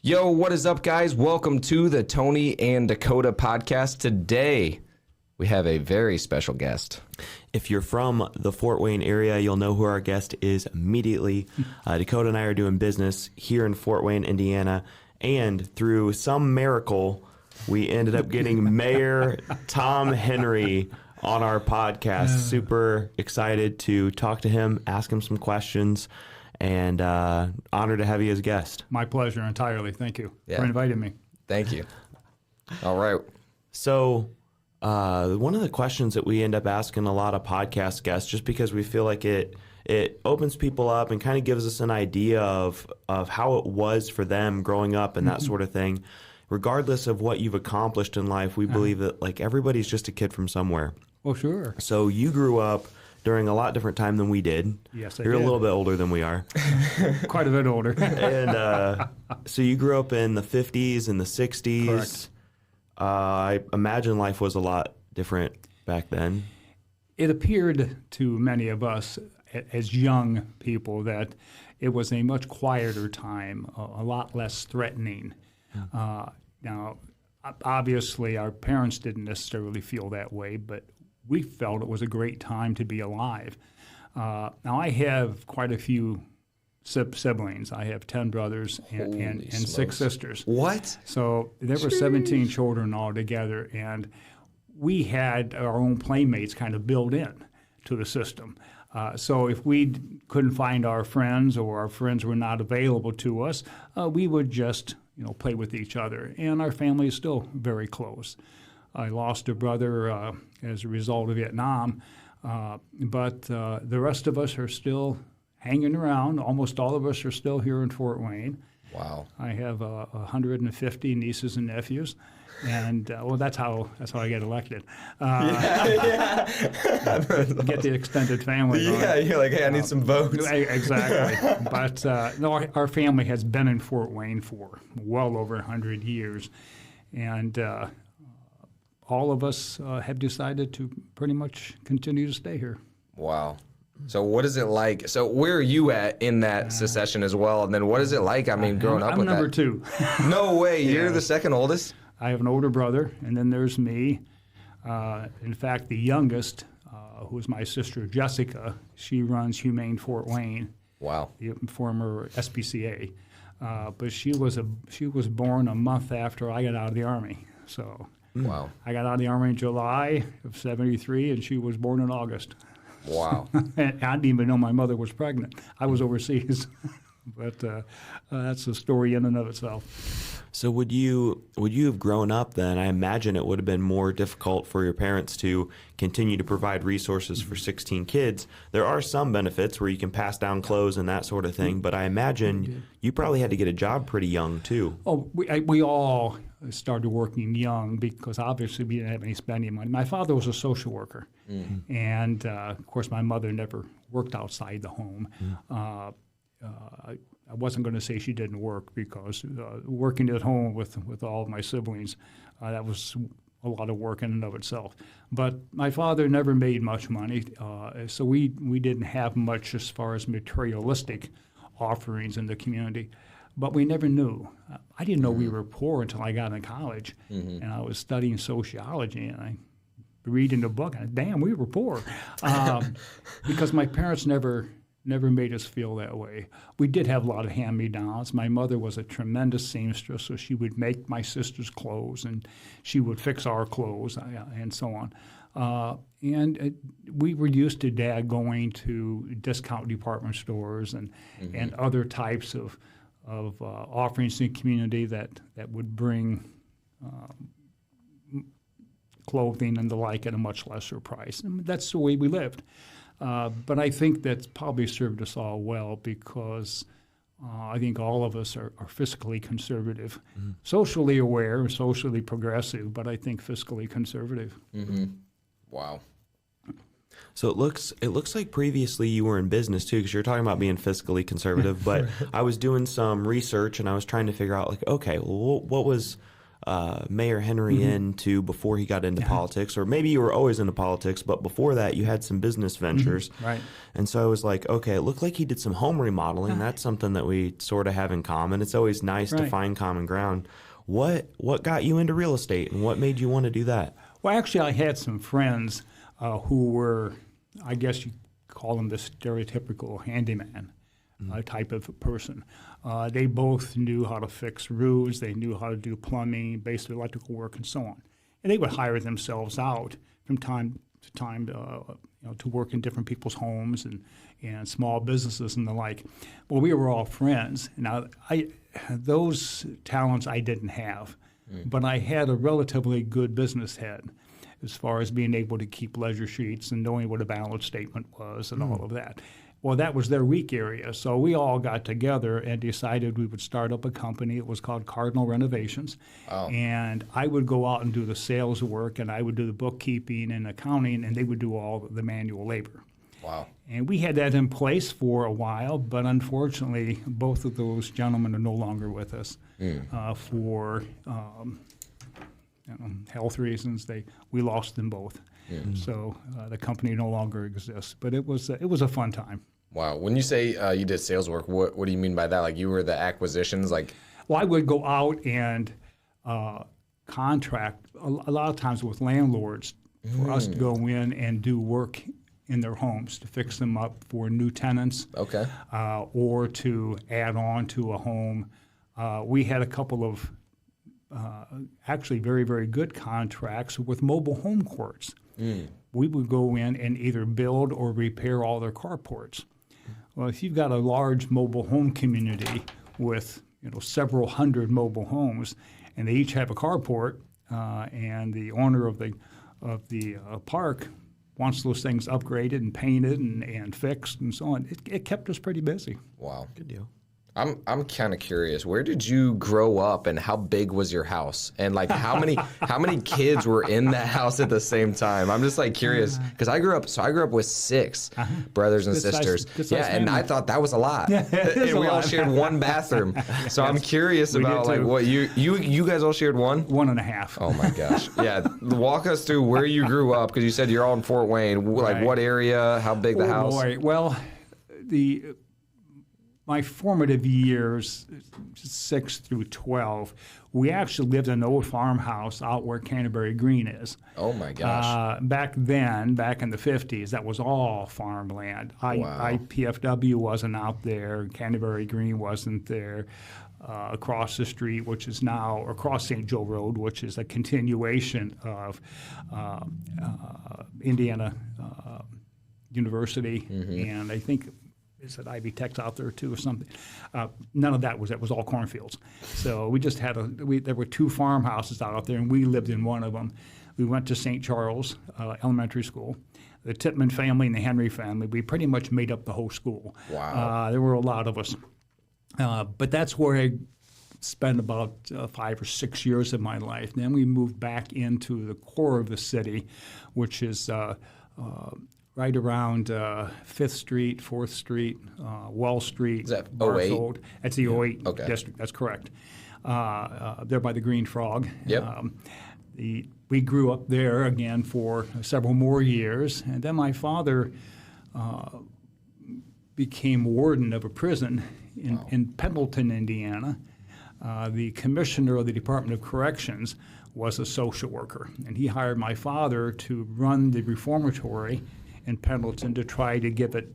Yo, what is up, guys? Welcome to the Tony and Dakota podcast. Today, we have a very special guest. If you're from the Fort Wayne area, you'll know who our guest is immediately. Dakota and I are doing business here in Fort Wayne, Indiana, and through some miracle, we ended up getting Mayor Tom Henry on our podcast. Super excited to talk to him, ask him some questions, and honored to have you as a guest. My pleasure entirely. Thank you Yeah. for inviting me. Thank you. All right. So one of the questions that we end up asking a lot of podcast guests, just because we feel like it opens people up and kind of gives us an idea of how it was for them growing up and that sort of thing. Regardless of what you've accomplished in life, we believe that like everybody's just a kid from somewhere. Well, sure. So you grew up during a lot different time than we did. Yes, I You're did. a little bit older than we are. Quite a bit older. And so you grew up in the 50s and the 60s. Correct. I imagine life was a lot different back then. It appeared to many of us as young people that it was a much quieter time, a lot less threatening. Now, obviously, our parents didn't necessarily feel that way, but we felt it was a great time to be alive. Now, I have quite a few siblings. I have 10 brothers and 6 sisters. What? So there were 17 children altogether, and we had our own playmates kind of built in to the system. So if we couldn't find our friends or our friends were not available to us, we would just play with each other. And our family is still very close. I lost a brother as a result of Vietnam, but the rest of us are still hanging around. Almost all of us are still here in Fort Wayne. Wow. I have 150 nieces and nephews, and well, that's how I get elected. Get the extended family. Yeah, you're like, hey, I need some votes. Exactly. But no, our family has been in Fort Wayne for well over 100 years, and all of us have decided to pretty much continue to stay here. Wow. So what is it like? So where are you at in that secession as well? And then what is it like? I mean, growing up I'm with number that. 2. No way. You're the second oldest? I have an older brother, and then there's me. In fact, the youngest, who is my sister Jessica, she runs Humane Fort Wayne, Wow. the former SPCA. But she was born a month after I got out of the Army. So Wow. I got out of the Army in July of '73, and she was born in August. Wow. And I didn't even know my mother was pregnant. I was overseas. But that's a story in and of itself. So would you have grown up then? I imagine it would have been more difficult for your parents to continue to provide resources for 16 kids. There are some benefits where you can pass down clothes and that sort of thing, but I imagine you probably had to get a job pretty young too. Oh, we all started working young because obviously we didn't have any spending money. My father was a social worker, and of course my mother never worked outside the home. I wasn't going to say she didn't work because working at home with all of my siblings, that was a lot of work in and of itself. But my father never made much money, so we didn't have much as far as materialistic offerings in the community. But we never knew. I didn't know we were poor until I got into college, and I was studying sociology, and I read in the book, and damn, we were poor. Because my parents never made us feel that way. We did have a lot of hand-me-downs. My mother was a tremendous seamstress, so she would make my sister's clothes, and she would fix our clothes, and so on. We were used to Dad going to discount department stores and other types of offerings in the community that would bring clothing and the like at a much lesser price. And that's the way we lived. But I think that's probably served us all well because I think all of us are fiscally conservative, socially aware, socially progressive, but I think fiscally conservative. Wow. So it looks like previously you were in business too, because you're talking about being fiscally conservative. But I was doing some research and I was trying to figure out, like, okay, well, what was Mayor Henry into before he got into politics, or maybe you were always into politics, but before that you had some business ventures. Right. And so I was like, okay, it looked like he did some home remodeling. That's something that we sort of have in common. It's always nice to find common ground. What got you into real estate, and what made you want to do that? Well, actually, I had some friends who were, I guess you call them the stereotypical handyman type of person. They both knew how to fix roofs. They knew how to do plumbing, basic electrical work, and so on. And they would hire themselves out from time to time to work in different people's homes and small businesses and the like. Well, we were all friends. Now, those talents I didn't have, but I had a relatively good business head as far as being able to keep ledger sheets and knowing what a balance statement was and all of that. Well, that was their weak area. So we all got together and decided we would start up a company. It was called Cardinal Renovations. Oh. And I would go out and do the sales work, and I would do the bookkeeping and accounting, and they would do all the manual labor. Wow. And we had that in place for a while, but unfortunately, both of those gentlemen are no longer with us for health reasons. We lost them both. So the company no longer exists. But it was a fun time. Wow. When you say you did sales work, what do you mean by that? Like you were the acquisitions? Well, I would go out and contract a lot of times with landlords for us to go in and do work in their homes to fix them up for new tenants. Okay. Or to add on to a home. We had a couple of actually very, very good contracts with mobile home courts. We would go in and either build or repair all their carports. Well, if you've got a large mobile home community with several hundred mobile homes, and they each have a carport, and the owner of the park wants those things upgraded and painted and fixed and so on, it kept us pretty busy. Wow, good deal. I'm kind of curious. Where did you grow up, and how big was your house? And how many kids were in that house at the same time? I'm just curious because I grew up with 6 brothers and good sisters. Size and I thought that was a lot. And we all shared one bathroom. So I'm curious about what you guys all shared one? 1.5. Oh my gosh. Yeah. Walk us through where you grew up, because you said you're all in Fort Wayne. What area? How big the house? Boy. Well, my formative years, 6 through 12, we actually lived in an old farmhouse out where Canterbury Green is. Oh, my gosh. Back then, back in the 50s, that was all farmland. IPFW wasn't out there. Canterbury Green wasn't there. Across the street, which is now across St. Joe Road, which is a continuation of Indiana University, and I think is at Ivy Tech's out there too or something. None of that was all cornfields. So we just had there were 2 farmhouses out there, and we lived in one of them. We went to St. Charles Elementary School. The Titman family and the Henry family, we pretty much made up the whole school. Wow. There were a lot of us. But that's where I spent about 5 or 6 years of my life. Then we moved back into the core of the city, which is right around 5th Street, 4th Street, Wall Street. Is that 08? Barfield. That's the 08 Okay. district. That's correct. There by the Green Frog. Yep. We grew up there again for several more years, and then my father became warden of a prison in Pendleton, Indiana. The commissioner of the Department of Corrections was a social worker, and he hired my father to run the reformatory in Pendleton to try to give it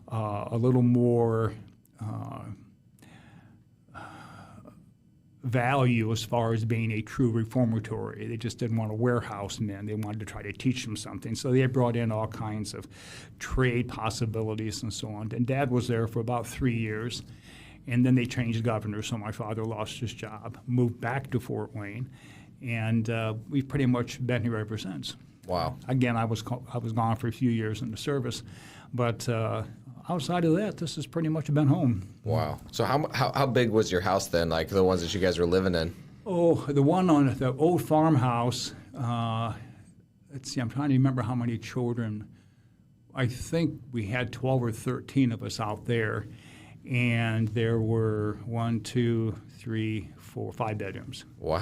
a little more value as far as being a true reformatory. They just didn't want to warehouse men. They wanted to try to teach them something. So they brought in all kinds of trade possibilities and so on. And Dad was there for about 3 years. And then they changed governors, so my father lost his job, moved back to Fort Wayne, and we've pretty much been here ever since. Wow. Again, I was gone for a few years in the service, but outside of that, this has pretty much been home. Wow. So how big was your house then, like the ones that you guys were living in? Oh, the one on the old farmhouse, let's see, I'm trying to remember how many children. I think we had 12 or 13 of us out there. And there were 1, 2, 3, 4, 5 bedrooms. Wow.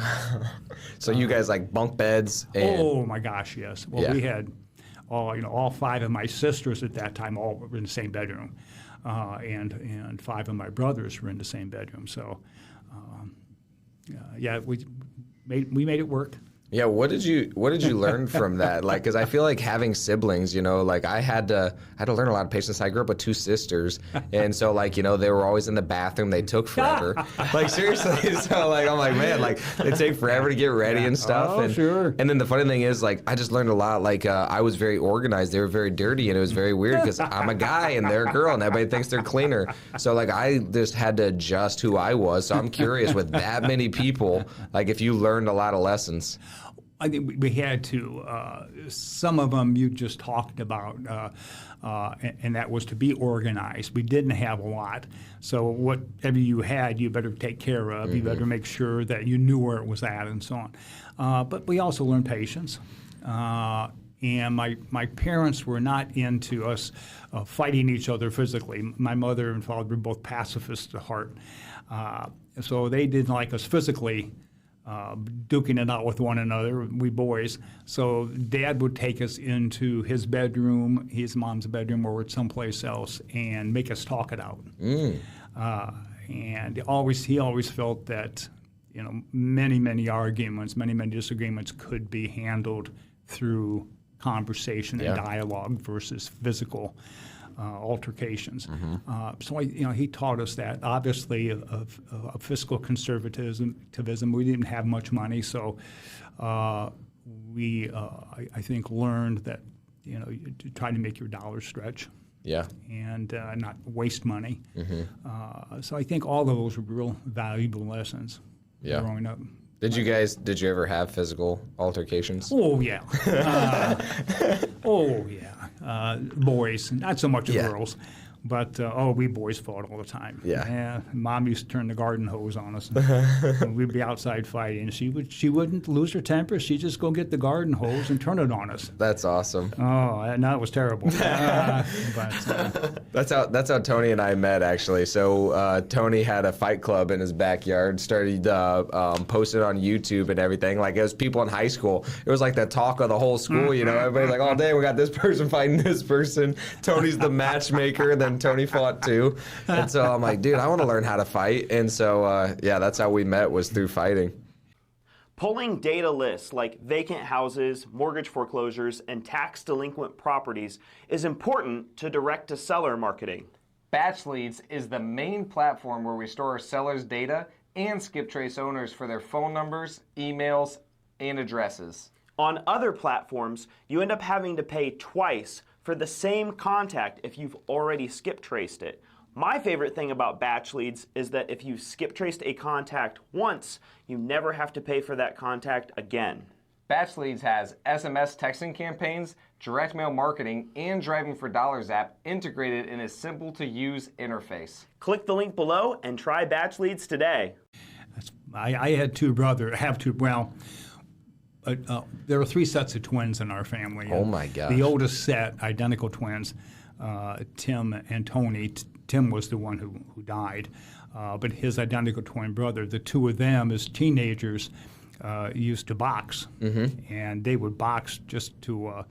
So you guys like bunk beds? And, Oh my gosh, yes. Well, Yeah. we had all 5 of my sisters at that time all were in the same bedroom, and 5 of my brothers were in the same bedroom. So, yeah, we made it work. Yeah, what did you learn from that? Like, because I feel like having siblings, like I had to learn a lot of patience. I grew up with 2 sisters, and so like they were always in the bathroom. They took forever. Like seriously, so like I'm like, man, like they take forever to get ready and stuff. Oh, sure. And then the funny thing is, like, I just learned a lot. Like I was very organized. They were very dirty, and it was very weird because I'm a guy and they're a girl, and everybody thinks they're cleaner. So like I just had to adjust who I was. So I'm curious with that many people, like if you learned a lot of lessons. I think we had to. Some of them you just talked about, and that was to be organized. We didn't have a lot, so whatever you had, you better take care of. Mm-hmm. You better make sure that you knew where it was at, and so on. But we also learned patience. And my parents were not into us fighting each other physically. My mother and father were both pacifists at heart, so they didn't like us physically. Duking it out with one another, we boys. So Dad would take us into his bedroom, his mom's bedroom, or someplace else, and make us talk it out. And he always felt that many arguments, many disagreements could be handled through conversation and dialogue versus physical altercations. So he taught us that. Obviously, of fiscal conservatism. We didn't have much money, so we I think learned that to try to make your dollars stretch. Yeah. And not waste money. So I think all of those were real valuable lessons growing up. Did you ever have physical altercations? Oh yeah. Boys, not so much girls, but we boys fought all the time. Yeah. Mom used to turn the garden hose on us. And we'd be outside fighting. She wouldn't lose her temper. She'd just go get the garden hose and turn it on us. That's awesome. Oh, no, it was terrible. That's how Tony and I met, actually. So Tony had a fight club in his backyard, started posted on YouTube and everything. Like, it was people in high school. It was like the talk of the whole school, Everybody's like, oh, dang, we got this person fighting this person. Tony's the matchmaker, and then Tony fought too. And so I'm like, dude, I want to learn how to fight. And so, that's how we met, was through fighting. Pulling data lists like vacant houses, mortgage foreclosures, and tax delinquent properties is important to direct-to-seller marketing. Batch Leads is the main platform where we store our sellers' data and skip trace owners for their phone numbers, emails, and addresses. On other platforms, you end up having to pay twice for the same contact if you've already skip traced it. My favorite thing about Batch Leads is that if you skip traced a contact once, you never have to pay for that contact again. Batch Leads has SMS texting campaigns, direct mail marketing, and Driving for Dollars app integrated in a simple-to-use interface. Click the link below and try Batch Leads today. I had 2 brothers. There were 3 sets of twins in our family. Oh my gosh. The oldest set, identical twins, Tim and Tony. Tim was the one who died, but his identical twin brother, the 2 of them as teenagers used to box, and they would box just to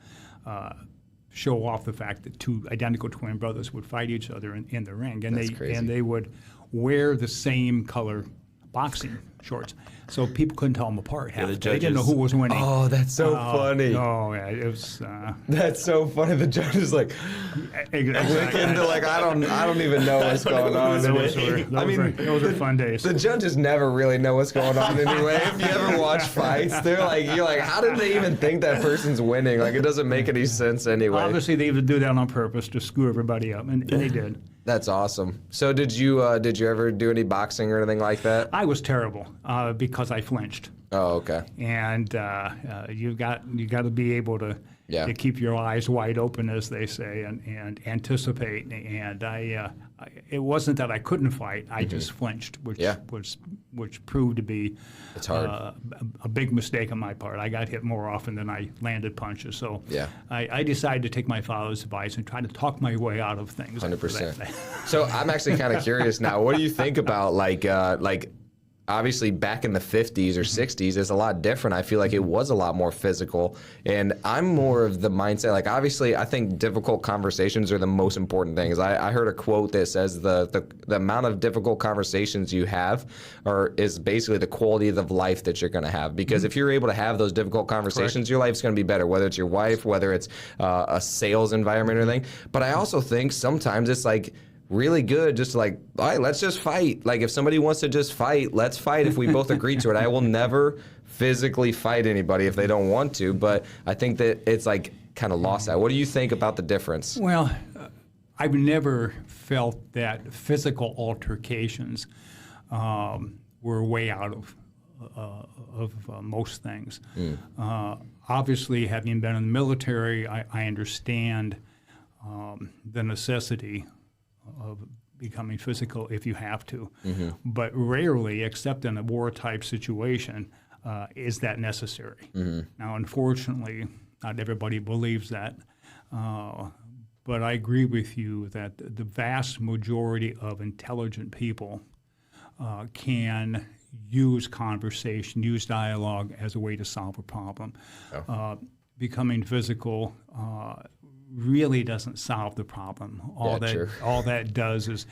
show off the fact that 2 identical twin brothers would fight each other in the ring, and they would wear the same color boxing shorts, so people couldn't tell them apart. They didn't know who was winning. Oh, that's so funny. Oh, yeah, it was. That's so funny. The judge is like, looking to like, I don't even know what's going on. Those were fun days. The judges never really know what's going on anyway. If you ever watch fights, you're like, how did they even think that person's winning? Like, it doesn't make any sense anyway. Obviously, they would do that on purpose to screw everybody up, and they did. That's awesome. So did you ever do any boxing or anything like that? I was terrible because I flinched. Oh, okay. And you got to be able to keep your eyes wide open, as they say, and anticipate. And it wasn't that I couldn't fight; I just flinched, which proved to be it's hard. A big mistake on my part. I got hit more often than I landed punches. So I decided to take my father's advice and try to talk my way out of things. 100%. So I'm actually kind of curious now. What do you think about like obviously back in the 50s or 60s, it's a lot different. I feel like it was a lot more physical. And I'm more of the mindset, like obviously I think difficult conversations are the most important things. I heard a quote that says the amount of difficult conversations you have is basically the quality of the life that you're going to have. Because if you're able to have those difficult conversations, your life's going to be better, whether it's your wife, whether it's a sales environment or anything. But I also think sometimes it's like, really good just like, all right, let's just fight. Like if somebody wants to just fight, let's fight if we both agree to it. I will never physically fight anybody if they don't want to, but I think that it's like kind of lost that. What do you think about the difference? Well, I've never felt that physical altercations were way out of most things. Obviously, having been in the military, I understand the necessity of becoming physical if you have to. But rarely, except in a war-type situation, is that necessary. Now, unfortunately, not everybody believes that. But I agree with you that the vast majority of intelligent people can use conversation, use dialogue as a way to solve a problem. Becoming physical really doesn't solve the problem. All that does is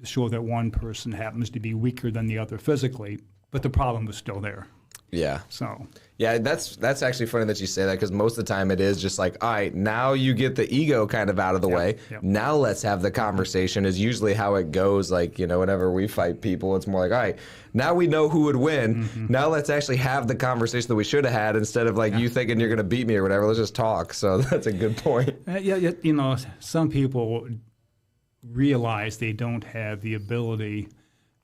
show that one person happens to be weaker than the other physically, but the problem is still there. Yeah. So. Yeah, that's actually funny that you say that, because most of the time it is just like, all right, now you get the ego kind of out of the way. Now let's have the conversation is usually how it goes. Like, whenever we fight people, it's more like, all right, now we know who would win. Now let's actually have the conversation that we should have had instead of like you thinking you're going to beat me or whatever. Let's just talk. So that's a good point. Some people realize they don't have the ability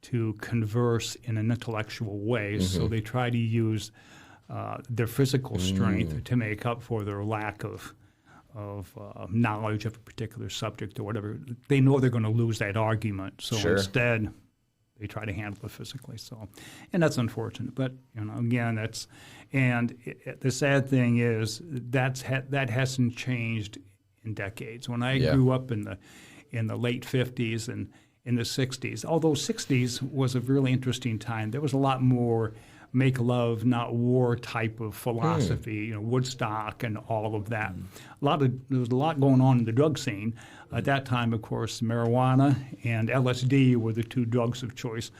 to converse in an intellectual way, so they try to use their physical strength to make up for their lack of knowledge of a particular subject or whatever. They know they're going to lose that argument, so instead they try to handle it physically. So, and that's unfortunate. But again, the sad thing is that hasn't changed in decades. When I grew up in the late 50s and in the 60s. Although 60s was a really interesting time. There was a lot more make love, not war type of philosophy, Woodstock and all of that. There was a lot going on in the drug scene. At that time, of course, marijuana and LSD were the two drugs of choice.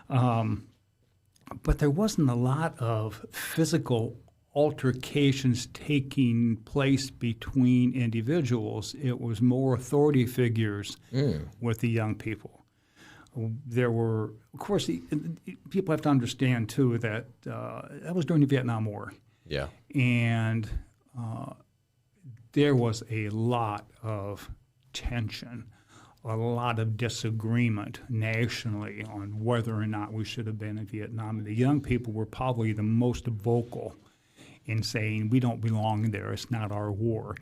But there wasn't a lot of physical altercations taking place between individuals. It was more authority figures with the young people. There were, of course, people have to understand, too, that that was during the Vietnam War. Yeah. And there was a lot of tension, a lot of disagreement nationally on whether or not we should have been in Vietnam. And the young people were probably the most vocal in saying, we don't belong there, it's not our war.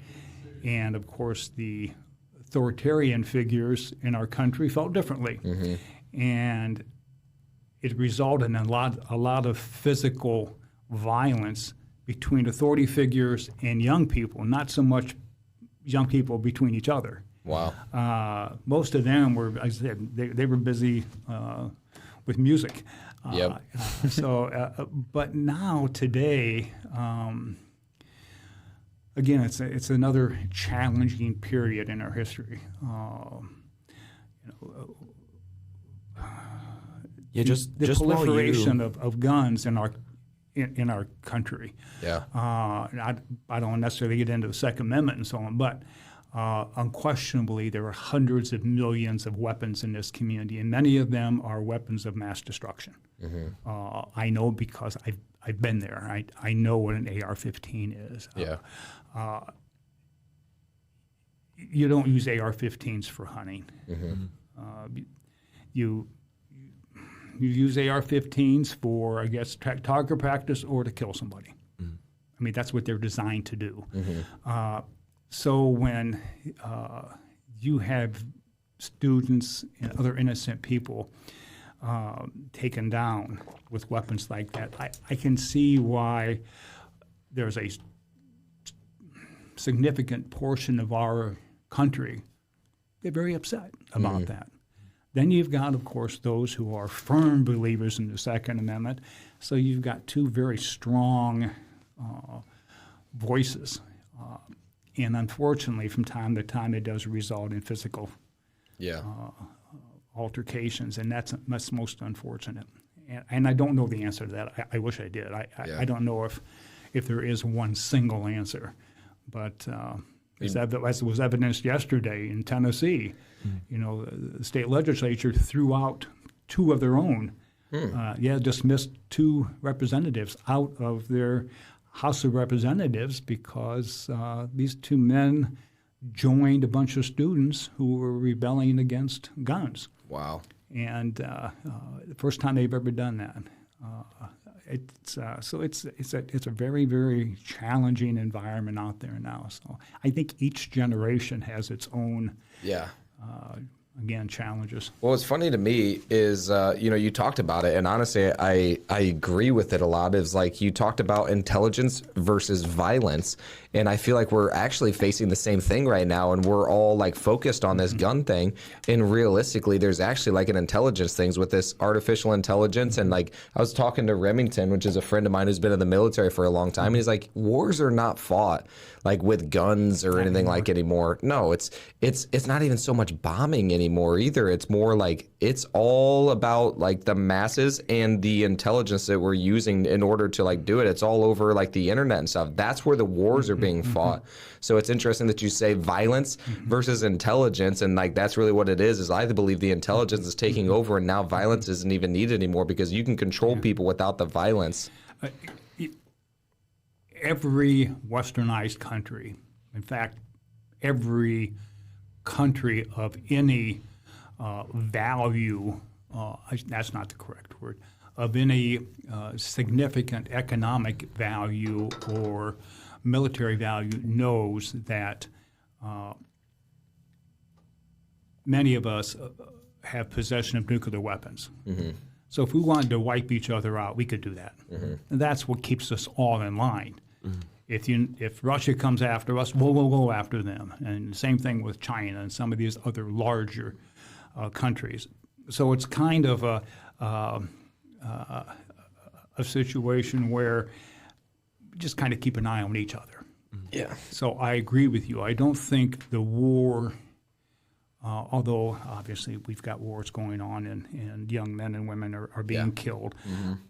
And, of course, the authoritarian figures in our country felt differently. And it resulted in a lot of physical violence between authority figures and young people, not so much young people between each other. Wow. Most of them were, as I said, they were busy with music. But now, today, again, it's another challenging period in our history. The proliferation of guns in our country. Yeah. I don't necessarily get into the Second Amendment and so on, but unquestionably there are hundreds of millions of weapons in this community, and many of them are weapons of mass destruction. I know because I've been there. I know what an AR-15 is. You don't use AR-15s for hunting. You use AR-15s for, I guess, target practice or to kill somebody. I mean, that's what they're designed to do. So when you have students and other innocent people taken down with weapons like that, I can see why there's a significant portion of our country, they're very upset about that. Then you've got, of course, those who are firm believers in the Second Amendment. So you've got two very strong voices. And unfortunately, from time to time, it does result in physical altercations, and that's most unfortunate. And I don't know the answer to that. I wish I did. I don't know if there is one single answer. But as was evidenced yesterday in Tennessee, the state legislature threw out two of their own. Dismissed two representatives out of their House of Representatives because these two men joined a bunch of students who were rebelling against guns. Wow. And the first time they've ever done that. It's a very, very challenging environment out there now. So I think each generation has its own again, challenges. Well, what's funny to me is, you talked about it, and honestly, I agree with it a lot. Is like you talked about intelligence versus violence, and I feel like we're actually facing the same thing right now, and we're all like focused on this gun thing. And realistically, there's actually like an intelligence things with this artificial intelligence. And like I was talking to Remington, which is a friend of mine who's been in the military for a long time, and he's like, wars are not fought like with guns or anything like anymore. No, it's not even so much bombing anymore either. It's more like it's all about like the masses and the intelligence that we're using in order to like do it. It's all over like the internet and stuff. That's where the wars are being fought. So it's interesting that you say violence versus intelligence, and like that's really what it is I believe the intelligence is taking over, and now violence isn't even needed anymore because you can control people without the violence. Every westernized country, in fact, every country of any value, that's not the correct word, of any significant economic value or military value knows that many of us have possession of nuclear weapons. So if we wanted to wipe each other out, we could do that. And that's what keeps us all in line. If Russia comes after us, we'll go after them. And same thing with China and some of these other larger countries. So it's kind of a situation where we just kind of keep an eye on each other. Yeah. So I agree with you. I don't think the war, although obviously we've got wars going on and young men and women are being killed,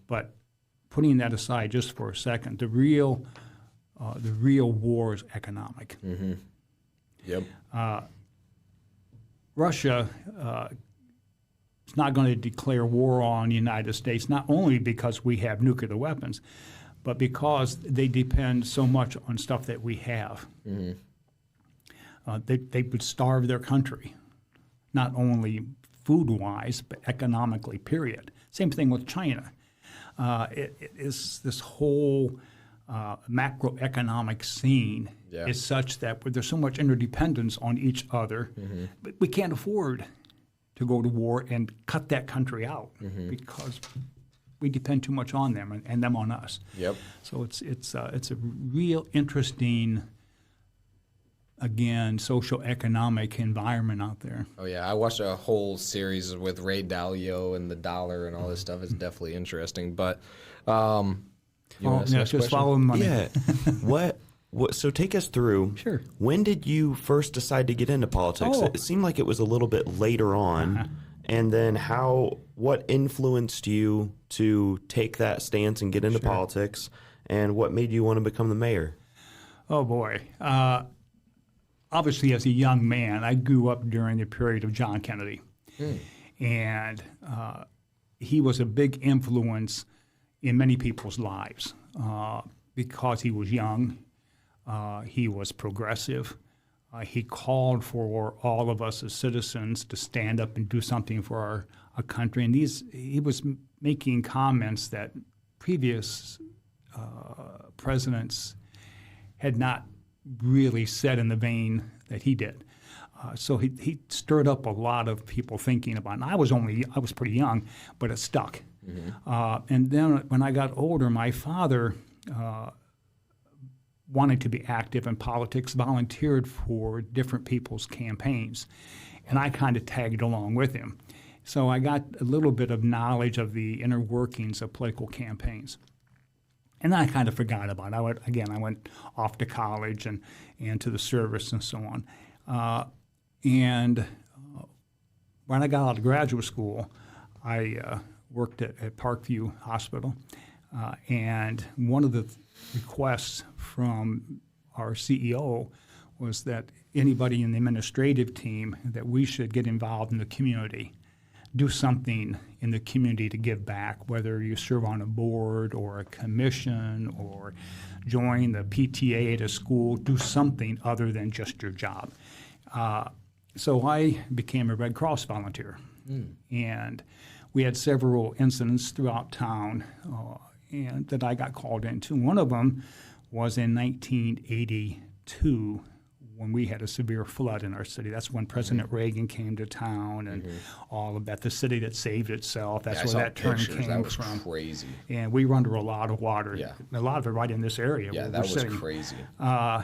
but putting that aside just for a second, the real war is economic. Yep. Russia is not going to declare war on the United States, not only because we have nuclear weapons, but because they depend so much on stuff that we have. They would starve their country, not only food-wise, but economically, period. Same thing with China. It is this whole macroeconomic scene is such that there's so much interdependence on each other, but we can't afford to go to war and cut that country out because we depend too much on them and them on us. Yep. So it's a real interesting, again, social-economic environment out there. Oh, yeah. I watched a whole series with Ray Dalio and the dollar and all this stuff. It's definitely interesting. But just follow the money. Yeah. What? So take us through. Sure. When did you first decide to get into politics? Oh. It seemed like it was a little bit later on. And then what influenced you to take that stance and get into politics? And what made you want to become the mayor? Oh, boy. Obviously, as a young man, I grew up during the period of John Kennedy. And he was a big influence in many people's lives because he was young. He was progressive. He called for all of us as citizens to stand up and do something for our country. And he was making comments that previous presidents had not really said in the vein that he did. So he stirred up a lot of people thinking about it. And I was pretty young, but it stuck. And then when I got older, my father wanted to be active in politics, volunteered for different people's campaigns, and I kind of tagged along with him. So I got a little bit of knowledge of the inner workings of political campaigns. And then I kind of forgot about it. I went off to college and to the service and so on. When I got out of graduate school, I worked at Parkview Hospital. And one of the requests from our CEO was that anybody in the administrative team, that we should get involved in the community, do something in the community to give back, whether you serve on a board or a commission or join the PTA at a school, do something other than just your job. So I became a Red Cross volunteer. And we had several incidents throughout town and that I got called into. One of them was in 1982 when we had a severe flood in our city. That's when President Reagan came to town and all of that. The city that saved itself, that's where that term came that was from. Crazy. And we were under a lot of water. Yeah. A lot of it right in this area. Yeah, where that we're was sitting. crazy. I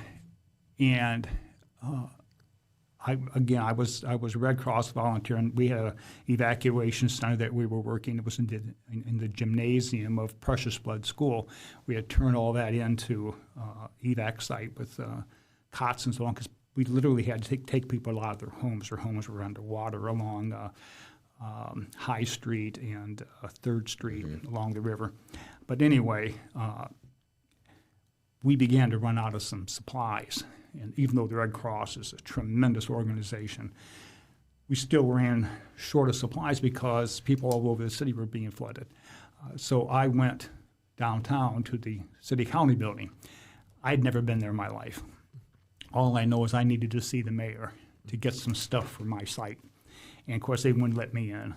was a Red Cross volunteer, and we had an evacuation center that we were working. It was in the gymnasium of Precious Blood School. We had turned all that into evac site with cots and so on, because we literally had to take people out of their homes. Their homes were underwater along High Street and 3rd Street along the river. But anyway, we began to run out of some supplies. And even though the Red Cross is a tremendous organization, we still ran short of supplies because people all over the city were being flooded. So I went downtown to the city-county building. I'd never been there in my life. All I know is I needed to see the mayor to get some stuff for my site. And, of course, they wouldn't let me in.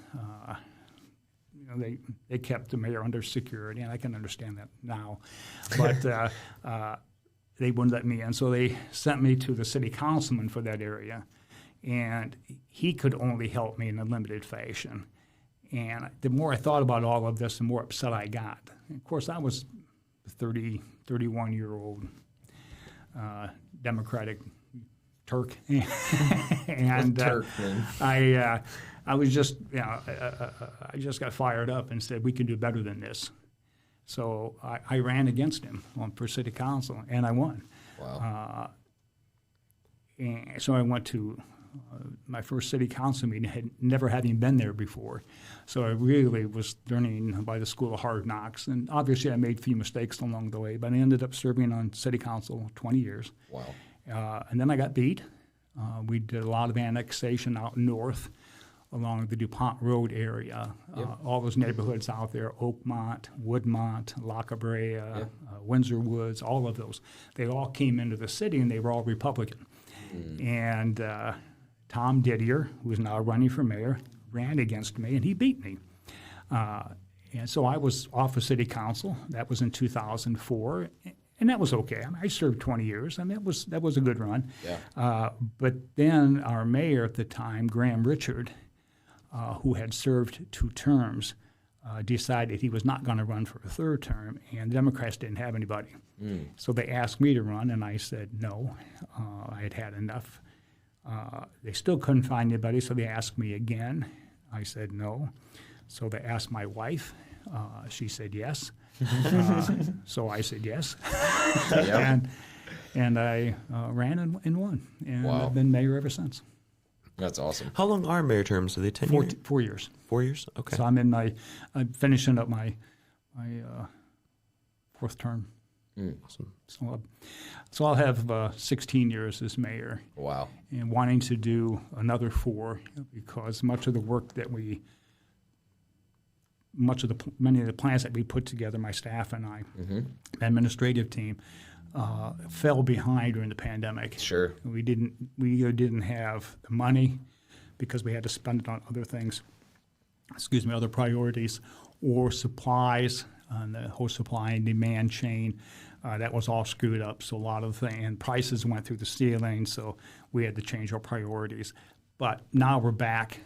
They kept the mayor under security, and I can understand that now. But they wouldn't let me in. So they sent me to the city councilman for that area, and he could only help me in a limited fashion. And the more I thought about all of this, the more upset I got. And of course, I was a 31-year-old Democratic Turk. And Turk, man. I was just, I just got fired up and said, we can do better than this. So I ran against him for city council, and I won. Wow. And so I went to my first city council meeting, never having been there before. So I really was learning by the school of hard knocks. And obviously I made a few mistakes along the way, but I ended up serving on city council 20 years. Wow. And then I got beat. We did a lot of annexation out north along the DuPont Road area, all those neighborhoods out there, Oakmont, Woodmont, La Cabrera, Windsor Woods, all of those. They all came into the city, and they were all Republican. And Tom Didier, who is now running for mayor, ran against me, and he beat me. And so I was off of city council. That was in 2004. And that was okay. I served 20 years, and that was a good run. Yeah. But then our mayor at the time, Graham Richard, who had served 2 terms, decided he was not going to run for a 3rd term, and the Democrats didn't have anybody. So they asked me to run, and I said no. I had had enough. They still couldn't find anybody, so they asked me again. I said no. So they asked my wife. She said yes. So I said yes. And I ran and won. And Wow. I've been mayor ever since. That's awesome. How long are mayor terms? Are they 10 years? 4 years. 4 years? Okay. So I'm finishing up my 4th term. Awesome. So I'll have 16 years as mayor. Wow. And wanting to do another 4, because many of the plans that we put together, my staff and I, the administrative team, fell behind during the pandemic. Sure. We either didn't have the money because we had to spend it on other things, other priorities, or supplies on the whole supply and demand chain. That was all screwed up. So a lot of things, and prices went through the ceiling, so we had to change our priorities. But now we're back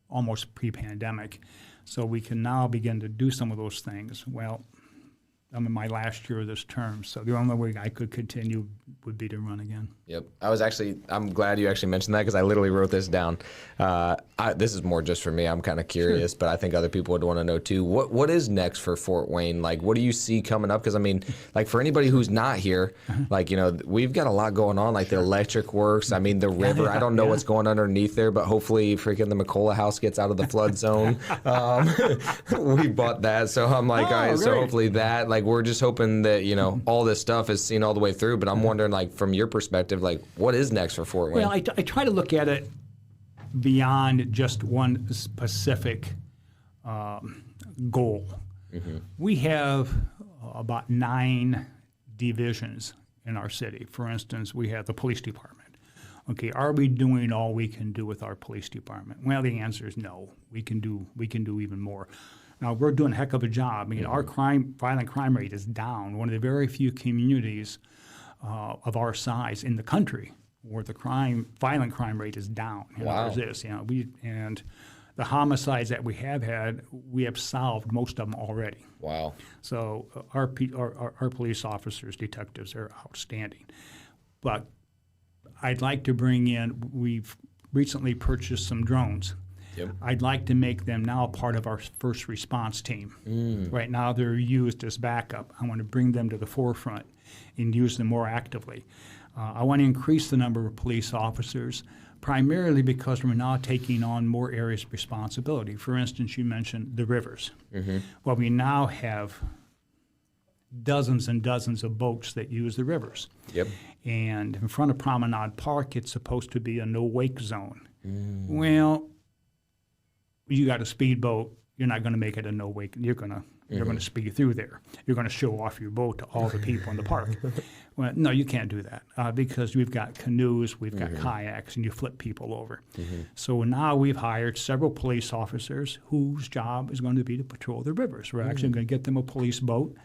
almost pre-pandemic, so we can now begin to do some of those things. Well, I'm in my last year of this term, so the only way I could continue would be to run again. Yep. I'm glad you actually mentioned that because I literally wrote this down. This is more just for me. I'm kind of curious, but I think other people would want to know too. What is next for Fort Wayne? Like, what do you see coming up? Because I mean, like for anybody who's not here, like, you know, we've got a lot going on, like the electric works. I mean, the river, I don't know what's going underneath there, but hopefully freaking the McCullough house gets out of the flood zone. We bought that. So I'm like, all right, so hopefully that, like, we're just hoping that, you know, all this stuff is seen all the way through. But I'm wondering, like, from your perspective, like, what is next for Fort Wayne? Well, I try to look at it beyond just one specific goal. We have about 9 divisions in our city. For instance, we have the police department. Okay, are we doing all we can do with our police department? Well, the answer is no. We can do even more. Now, we're doing a heck of a job. I mean, our violent crime rate is down. One of the very few communities of our size in the country where the violent crime rate is down. Wow. Ours is, you know, and the homicides that we have had, we have solved most of them already. Wow. So our police officers, detectives, are outstanding. But I'd like to bring in, we've recently purchased some drones. Yep. I'd like to make them now part of our first response team. Right now they're used as backup. I want to bring them to the forefront and use them more actively. I want to increase the number of police officers, primarily because we're now taking on more areas of responsibility. For instance, you mentioned the rivers. Well, we now have dozens and dozens of boats that use the rivers. Yep. And in front of Promenade Park, it's supposed to be a no-wake zone. Well, you got a speedboat, you're not going to make it a no-wake. You're going to speed through there. You're going to show off your boat to all the people in the park. Well, no, you can't do that because we've got canoes, we've got kayaks, and you flip people over. So now we've hired several police officers whose job is going to be to patrol the rivers. We're actually going to get them a police boat,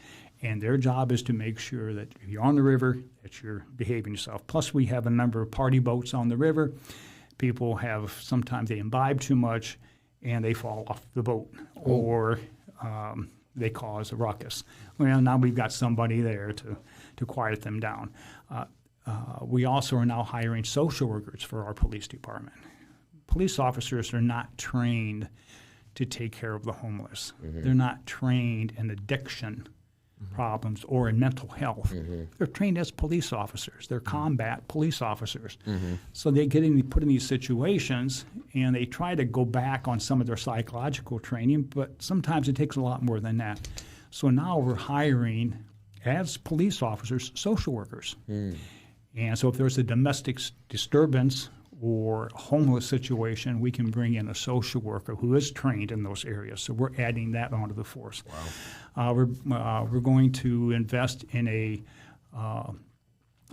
and their job is to make sure that if you're on the river, that you're behaving yourself. Plus, we have a number of party boats on the river. People sometimes they imbibe too much, and they fall off the boat, or they cause a ruckus. Well, now we've got somebody there to quiet them down. We also are now hiring social workers for our police department. Police officers are not trained to take care of the homeless. They're not trained in addiction problems or in mental health. They're trained as police officers. They're combat police officers. So they get put in these situations, and they try to go back on some of their psychological training, but sometimes it takes a lot more than that. So now we're hiring, as police officers, social workers. And so if there's a domestic disturbance or a homeless situation, we can bring in a social worker who is trained in those areas. So we're adding that onto the force. Wow. We're going to invest in a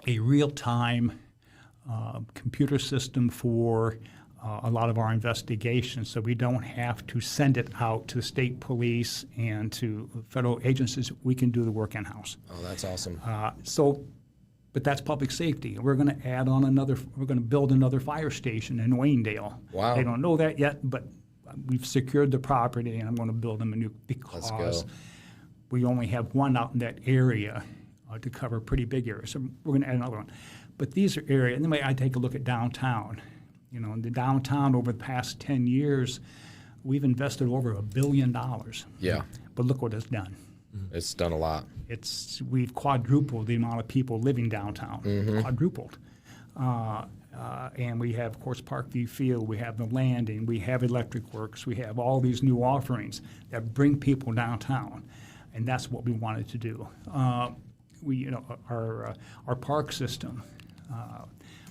real-time computer system for a lot of our investigations, so we don't have to send it out to state police and to federal agencies. We can do the work in-house. Oh, that's awesome. But that's public safety. We're going to add on we're going to build another fire station in Waynedale. Wow. They don't know that yet, but we've secured the property, and I'm going to build them a new, because we only have one out in that area to cover a pretty big area. So we're going to add another one. But these are areas, and then I take a look at downtown. You know, in the downtown over the past 10 years, we've invested over $1 billion. Yeah. But look what it's done. It's done a lot. We've quadrupled the amount of people living downtown. Quadrupled. And we have, of course, Parkview Field. We have the Landing. We have Electric Works. We have all these new offerings that bring people downtown, and that's what we wanted to do. Our park system.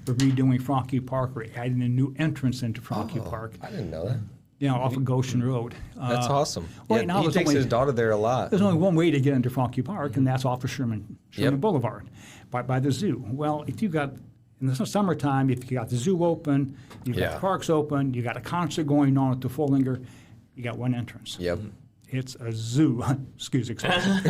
We're redoing Franke Park. We're adding a new entrance into Franke Park. I didn't know that. You know, off of Goshen Road. That's awesome. Right now he takes his daughter there a lot. There's only one way to get into Franke Park, and that's off of Sherman Boulevard, by the zoo. Well, if you got, in the summertime, if you got the zoo open, you've got the parks open, you got a concert going on at the Fullinger, you got one entrance. Yep. It's a zoo. Excuse expression.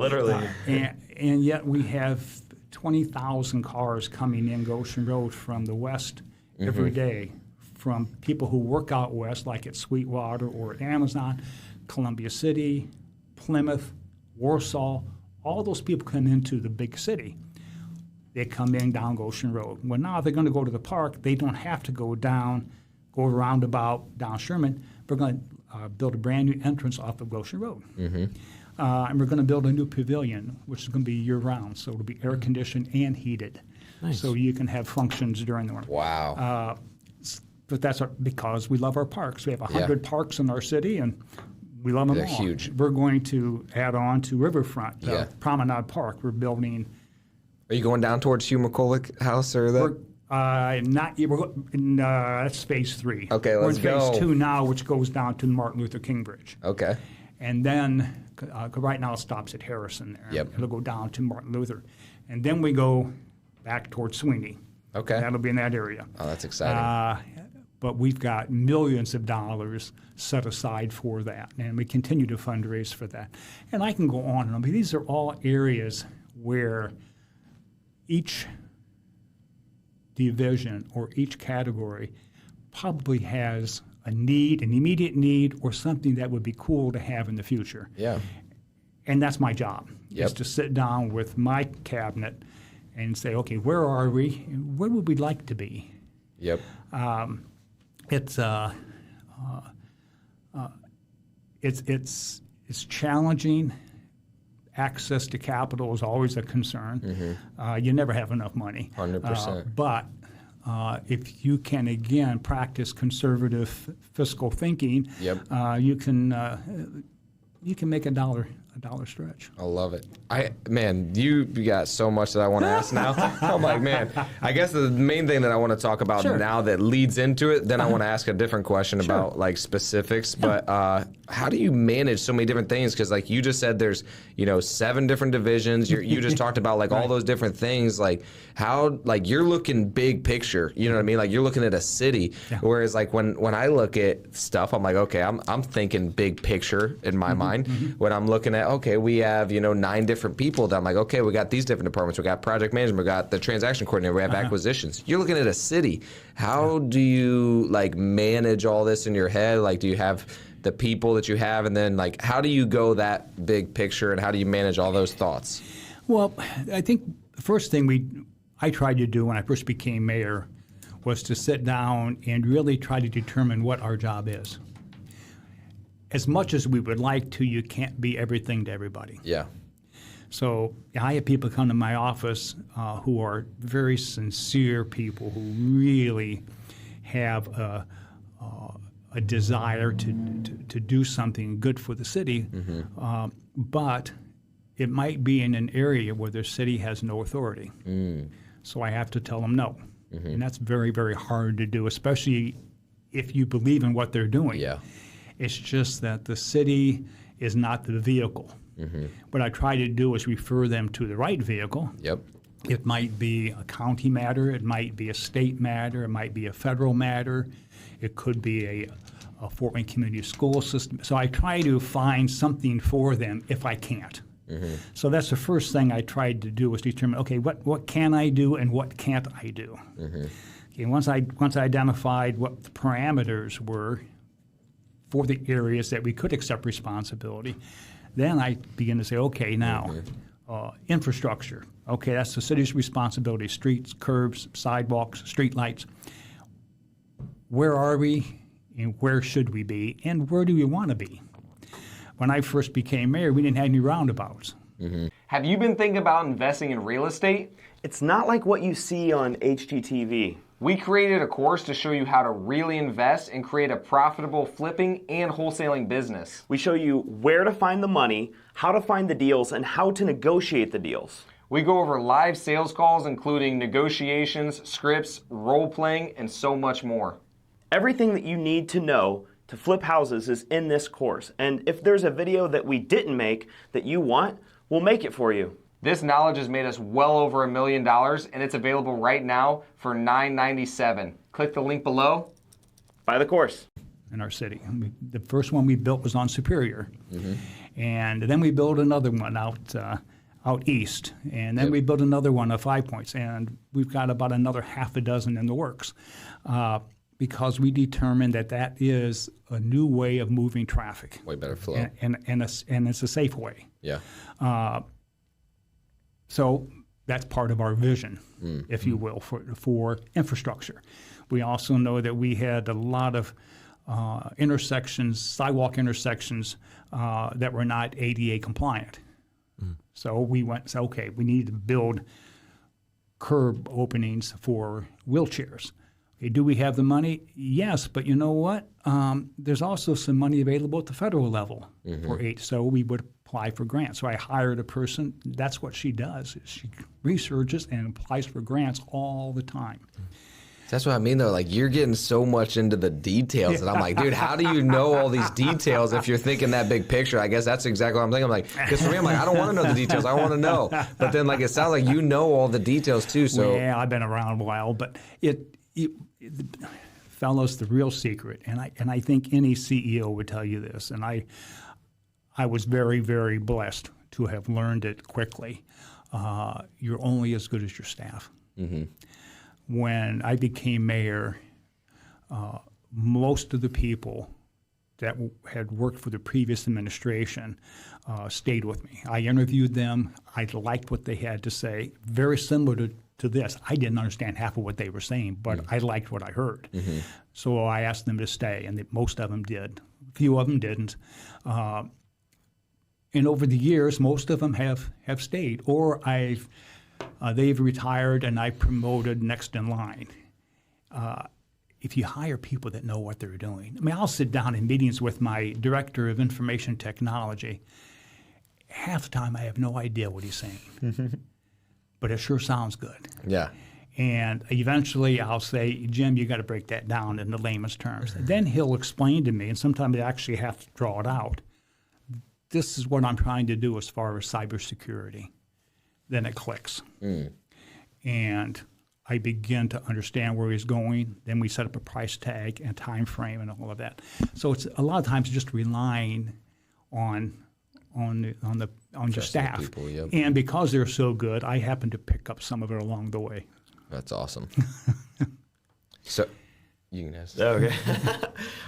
Literally. And yet we have 20,000 cars coming in Goshen Road from the west every day, from people who work out west, like at Sweetwater or at Amazon, Columbia City, Plymouth, Warsaw, all those people come into the big city. They come in down Goshen Road. Well, now if they're going to go to the park, they don't have to go roundabout down Sherman. We're going to build a brand new entrance off of Goshen Road. And we're going to build a new pavilion, which is going to be year-round. So it'll be air-conditioned and heated. Nice. So you can have functions during the winter. Wow. But that's because we love our parks. We have 100 parks in our city, and we love them They're all. huge. We're going to add on to Riverfront, Yeah. Promenade Park. We're building. Are you going down towards Hugh McCulloch House or that? That's phase 3. Okay, we're let's in go. phase 2 now, which goes down to Martin Luther King Bridge. Okay. And then, right now it stops at Harrison there. Yep. It'll go down to Martin Luther. And then we go back towards Sweeney. Okay. That'll be in that area. Oh, that's exciting. But we've got millions of dollars set aside for that, and we continue to fundraise for that. And I can go on and on, but these are all areas where each division or each category probably has a need, an immediate need, or something that would be cool to have in the future. Yeah. And that's my job, Yep. is to sit down with my cabinet and say, okay, where are we? Where would we like to be? Yep. It's challenging. Access to capital is always a concern. You never have enough money. 100%. But if you can again practice conservative fiscal thinking, Yep. you can make a dollar stretch. I love it. Man, you got so much that I want to ask now. I'm like, man, I guess the main thing that I want to talk about Sure. now that leads into it, then I want to ask a different question about like specifics. But how do you manage so many different things? Because like you just said, there's 7 different divisions. You just talked about like all those different things. Like how like you're looking big picture. You know what I mean? Like you're looking at a city. Yeah. Whereas like when I look at stuff, I'm like, okay, I'm thinking big picture in my mind. When I'm looking at okay, we have 9 different people. That I'm like, okay, we got these different departments. We got project management. We got the transaction coordinator. We have acquisitions. You're looking at a city. How do you like manage all this in your head? Like, do you have the people that you have, and then like, how do you go that big picture, and how do you manage all those thoughts? Well, I think the first thing I tried to do when I first became mayor was to sit down and really try to determine what our job is. As much as we would like to, you can't be everything to everybody. Yeah. So I have people come to my office who are very sincere people who really have a desire to do something good for the city, but it might be in an area where the city has no authority. So I have to tell them no. And that's very, very hard to do, especially if you believe in what they're doing. Yeah. It's just that the city is not the vehicle. What I try to do is refer them to the right vehicle. Yep. It might be a county matter, it might be a state matter, it might be a federal matter, it could be a Fort Wayne Community School System. So I try to find something for them if I can't. So that's the first thing I tried to do was determine, okay, what can I do and what can't I do? Okay, once I identified what the parameters were for the areas that we could accept responsibility, then I begin to say, okay, now, infrastructure. Okay, that's the city's responsibility, streets, curbs, sidewalks, street lights. Where are we and where should we be and where do we want to be? When I first became mayor, we didn't have any roundabouts. Have you been thinking about investing in real estate? It's not like what you see on HGTV. We created a course to show you how to really invest and create a profitable flipping and wholesaling business. We show you where to find the money, how to find the deals, and how to negotiate the deals. We go over live sales calls, including negotiations, scripts, role-playing, and so much more. Everything that you need to know to flip houses is in this course. And if there's a video that we didn't make that you want, we'll make it for you. This knowledge has made us well over $1 million, and it's available right now for $9.97. Click the link below. Buy the course. In our city. The first one we built was on Superior. And then we built another one out east. And then we built another one at 5 Points. And we've got about another half a dozen in the works. because we determined that is a new way of moving traffic. Way better flow. And it's a safe way. Yeah. So that's part of our vision, if you will, for infrastructure. We also know that we had a lot of intersections, sidewalk intersections that were not ADA compliant. So we said, okay, we need to build curb openings for wheelchairs. Okay, do we have the money? Yes, but you know what? There's also some money available at the federal level for aid. So we would apply for grants. So I hired a person. That's what she does. She researches and applies for grants all the time. That's what I mean, though. Like, you're getting so much into the details, and I'm like, dude, how do you know all these details if you're thinking that big picture? I guess that's exactly what I'm thinking. I'm like, because for me, I'm like, I don't want to know the details. I want to know. But then, like, it sounds like you know all the details too. So yeah, I've been around a while, but fellas, the real secret, and I think any CEO would tell you this, and I was very, very blessed to have learned it quickly. You're only as good as your staff. Mm-hmm. When I became mayor, most of the people that had worked for the previous administration stayed with me. I interviewed them. I liked what they had to say. Very similar to this. I didn't understand half of what they were saying, but I liked what I heard. Mm-hmm. So I asked them to stay, and most of them did. A few of them didn't. And over the years, most of them have stayed, or they've retired and I promoted next in line. If you hire people that know what they're doing, I mean, I'll sit down in meetings with my director of information technology. Half the time I have no idea what he's saying, but it sure sounds good. yeah. And eventually I'll say, Jim, you got to break that down in the layman's terms. And then he'll explain to me, and sometimes I actually have to draw it out. This is what I'm trying to do as far as cybersecurity. Then it clicks. And I begin to understand where he's going. Then we set up a price tag and time frame and all of that. So it's a lot of times just relying on your staff. People, yep. And because they're so good, I happen to pick up some of it along the way. That's awesome. So you can ask. Okay.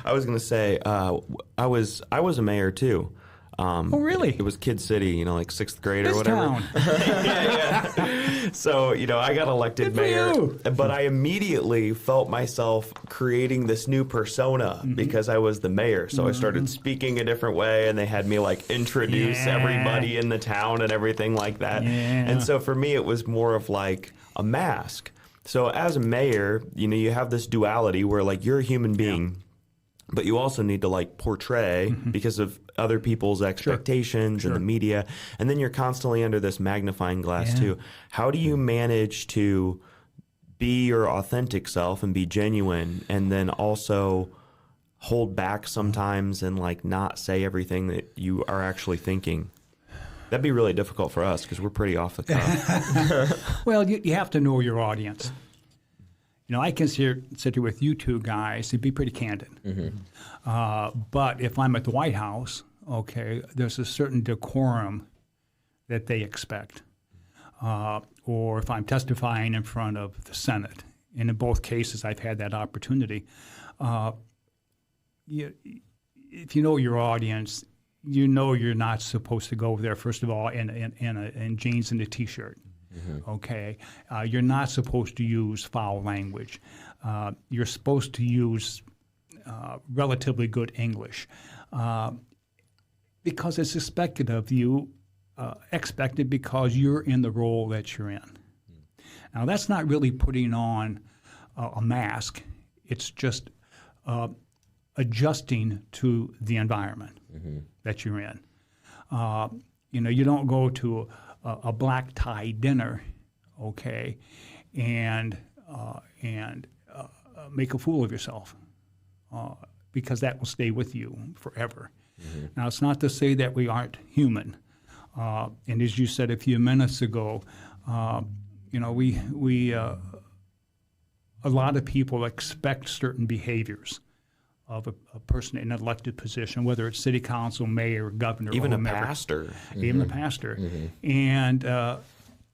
I was going to say, I was a mayor too. Oh, really? It was Kid City, like 6th grade or This whatever. town. yeah. So, I got elected Good for mayor, you. but I immediately felt myself creating this new persona because I was the mayor. So I started speaking a different way, and they had me introduce everybody in the town and everything like that. Yeah. And so for me, it was more of like a mask. So as a mayor, you have this duality where you're a human being. But you also need to portray because of other people's expectations and the media. And then you're constantly under this magnifying glass too. How do you manage to be your authentic self and be genuine and then also hold back sometimes and not say everything that you are actually thinking? That'd be really difficult for us because we're pretty off the cuff. Well, you have to know your audience. I can sit here with you two guys and be pretty candid. But if I'm at the White House, okay, there's a certain decorum that they expect. Or if I'm testifying in front of the Senate, and in both cases I've had that opportunity. If you know your audience, you're not supposed to go there, first of all, in jeans and a T-shirt. Okay, you're not supposed to use foul language. You're supposed to use relatively good English because it's expected of you, expected because you're in the role that you're in. Now, that's not really putting on a mask. It's just adjusting to the environment that you're in. You don't go to a black tie dinner, okay, and make a fool of yourself, because that will stay with you forever. Now, it's not to say that we aren't human, and as you said a few minutes ago, we a lot of people expect certain behaviors of a person in an elected position, whether it's city council, mayor, governor, Even or a whomever. pastor. Even a pastor. And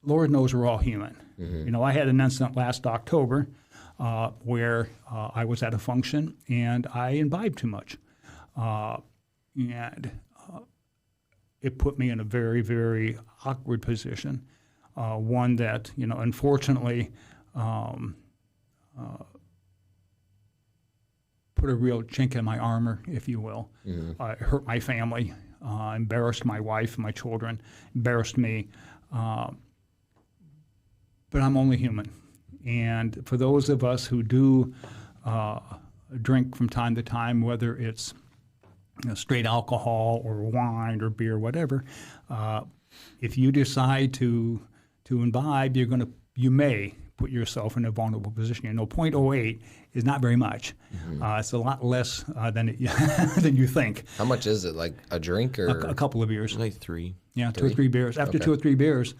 Lord knows we're all human. I had an incident last October where I was at a function and I imbibed too much. And it put me in a very, very awkward position, one that, unfortunately, put a real chink in my armor, if you will. It hurt my family, embarrassed my wife, my children, embarrassed me. But I'm only human. And for those of us who do drink from time to time, whether it's straight alcohol or wine or beer, whatever, if you decide to imbibe, you may put yourself in a vulnerable position. 0.08 is not very much. It's a lot less than than you think. How much is it? Like a drink or A couple of beers. Like 3. Yeah, 2 or 3 beers. After 2 or 3 beers,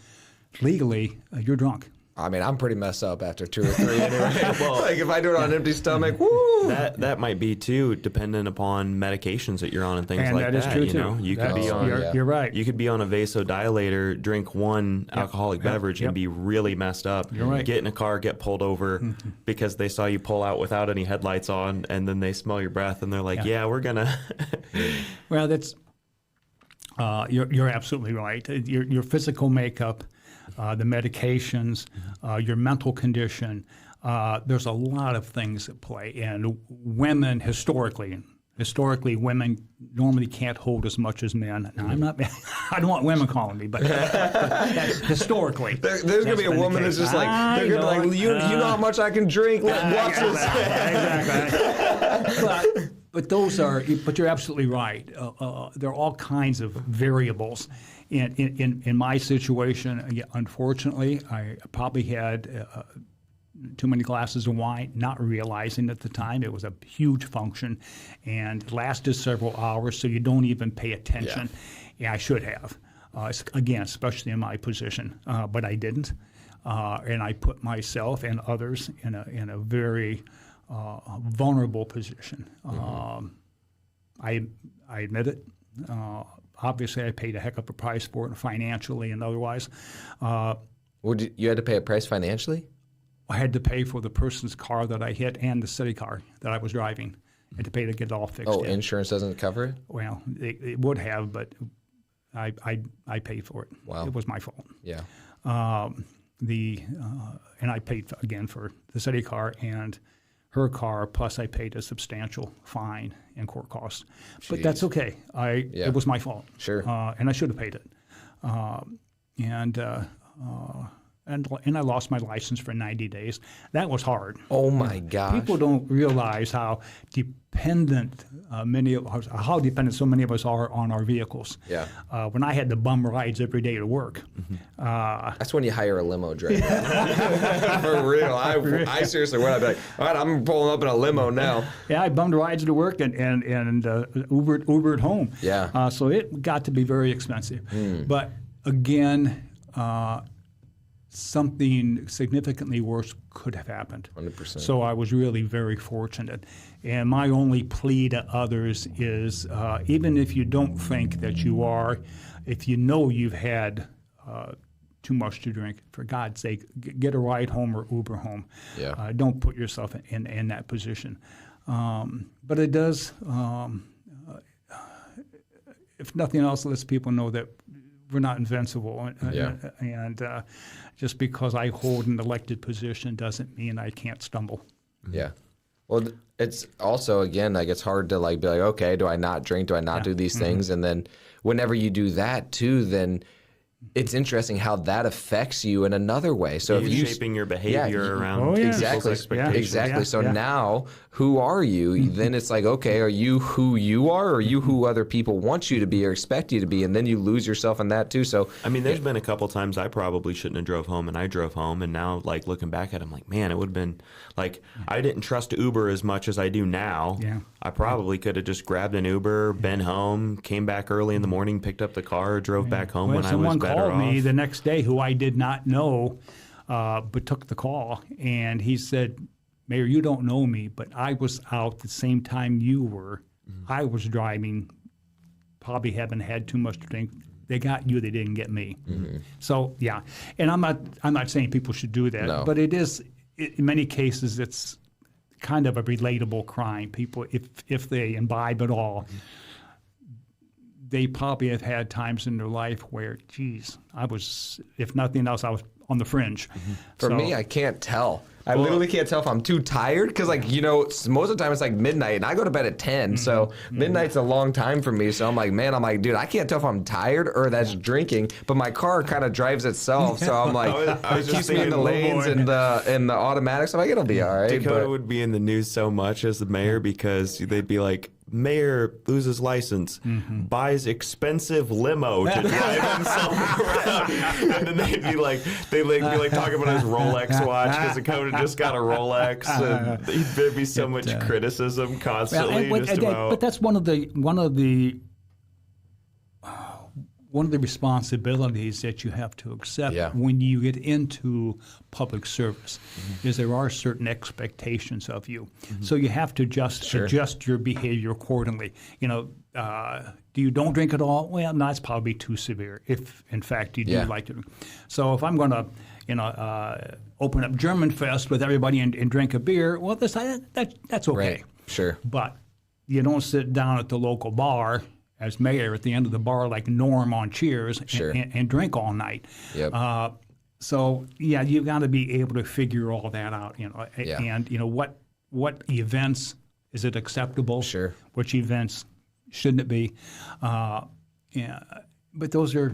legally, you're drunk. I mean, I'm pretty messed up after 2 or 3 anyway. Well, like if I do it on an empty stomach, woo! That might be too dependent upon medications that you're on and things And like that is true, too. You could be on. You're right. You could be on a vasodilator, drink one alcoholic beverage, and be really messed up. You're right. Get in a car, get pulled over because they saw you pull out without any headlights on, and then they smell your breath, and they're like, "Yeah, we're gonna." Well, that's you're absolutely right. Your physical makeup, the medications, your mental condition. There's a lot of things at play, and women historically, women normally can't hold as much as men. Now, I'm not. I don't want women calling me, but that's historically. There's going to be a woman that's just like, they're going to be like, you know how much I can drink? Watch this. Exactly. But those are. But you're absolutely right. There are all kinds of variables. In my situation, unfortunately, I probably had too many glasses of wine, not realizing at the time it was a huge function and lasted several hours, so you don't even pay attention. Yeah, I should have. Again, especially in my position, but I didn't. And I put myself and others in a very vulnerable position. I admit it. Obviously, I paid a heck of a price for it financially and otherwise. You had to pay a price financially? I had to pay for the person's car that I hit and the city car that I was driving. I had to pay to get it all fixed. Oh, insurance doesn't cover it? Well, it would have, but I paid for it. Wow. It was my fault. Yeah. And I paid again for the city car and her car, plus I paid a substantial fine and court costs. But that's okay. It was my fault. Sure. And I should have paid it. And I lost my license for 90 days. That was hard. Oh my gosh. People don't realize how dependent how dependent so many of us are on our vehicles. Yeah. When I had to bum rides every day to work. That's when you hire a limo driver. For real. I seriously would. I'd be like, all right, I'm pulling up in a limo now. Yeah, I bummed rides to work and Ubered home. Yeah. So it got to be very expensive. But again, something significantly worse could have happened. 100%. So I was really very fortunate. And my only plea to others is even if you don't think that you are, if you know you've had too much to drink, for God's sake, get a ride home or Uber home. Yeah. Don't put yourself in that position. But it does, if nothing else, lets people know that we're not invincible. And just because I hold an elected position doesn't mean I can't stumble. Yeah. Well, it's also, again, like it's hard to be like, okay, do I not drink? Do I not do these things? And then whenever you do that too, then it's interesting how that affects you in another way. So if you shaping your behavior around exactly, expectations. exactly. So now, who are you? Then it's like, okay, are you who you are, or are you who other people want you to be or expect you to be? And then you lose yourself in that too. So I mean, there's been a couple times I probably shouldn't have drove home, and I drove home, and now like looking back at it, I'm like, man, it would have been like I didn't trust Uber as much as I do now. Yeah. I probably could have just grabbed an Uber, been home, came back early in the morning, picked up the car, drove back home when I was better off. Someone called me the next day who I did not know, but took the call, and he said, Mayor, you don't know me, but I was out the same time you were. I was driving, probably haven't had too much to drink. They got you, they didn't get me. So yeah, and I'm not saying people should do that, but it is in many cases, it's kind of a relatable crime. People, if they imbibe at all, they probably have had times in their life where, geez, I was, if nothing else, I was on the fringe. For me, I can't tell. I literally can't tell if I'm too tired because, like, you know, most of the time it's like midnight and I go to bed at 10. So midnight's a long time for me. So I'm like, dude, I can't tell if I'm tired or that's drinking. But my car kind of drives itself. So I'm like, it keeps me in the lanes and the automatics. I'm like, it'll be all right. Dakota would be in the news so much as the mayor because they'd be like, mayor loses license, buys expensive limo to drive himself around, and then they'd be like talking about his Rolex watch because Dakota just got a Rolex, and there'd be so much criticism constantly. But that's one of the responsibilities that you have to accept when you get into public service, is there are certain expectations of you. So you have to adjust your behavior accordingly. You know, do you don't drink at all? Well, no, it's probably too severe. If in fact you do like to drink. So if I'm going to, open up German Fest with everybody and drink a beer, well, that's okay. Right. Sure. But you don't sit down at the local bar as mayor at the end of the bar like Norm on Cheers and drink all night. Yep. So you've got to be able to figure all that out, and what events is it acceptable? Sure. Which events shouldn't it be? But those are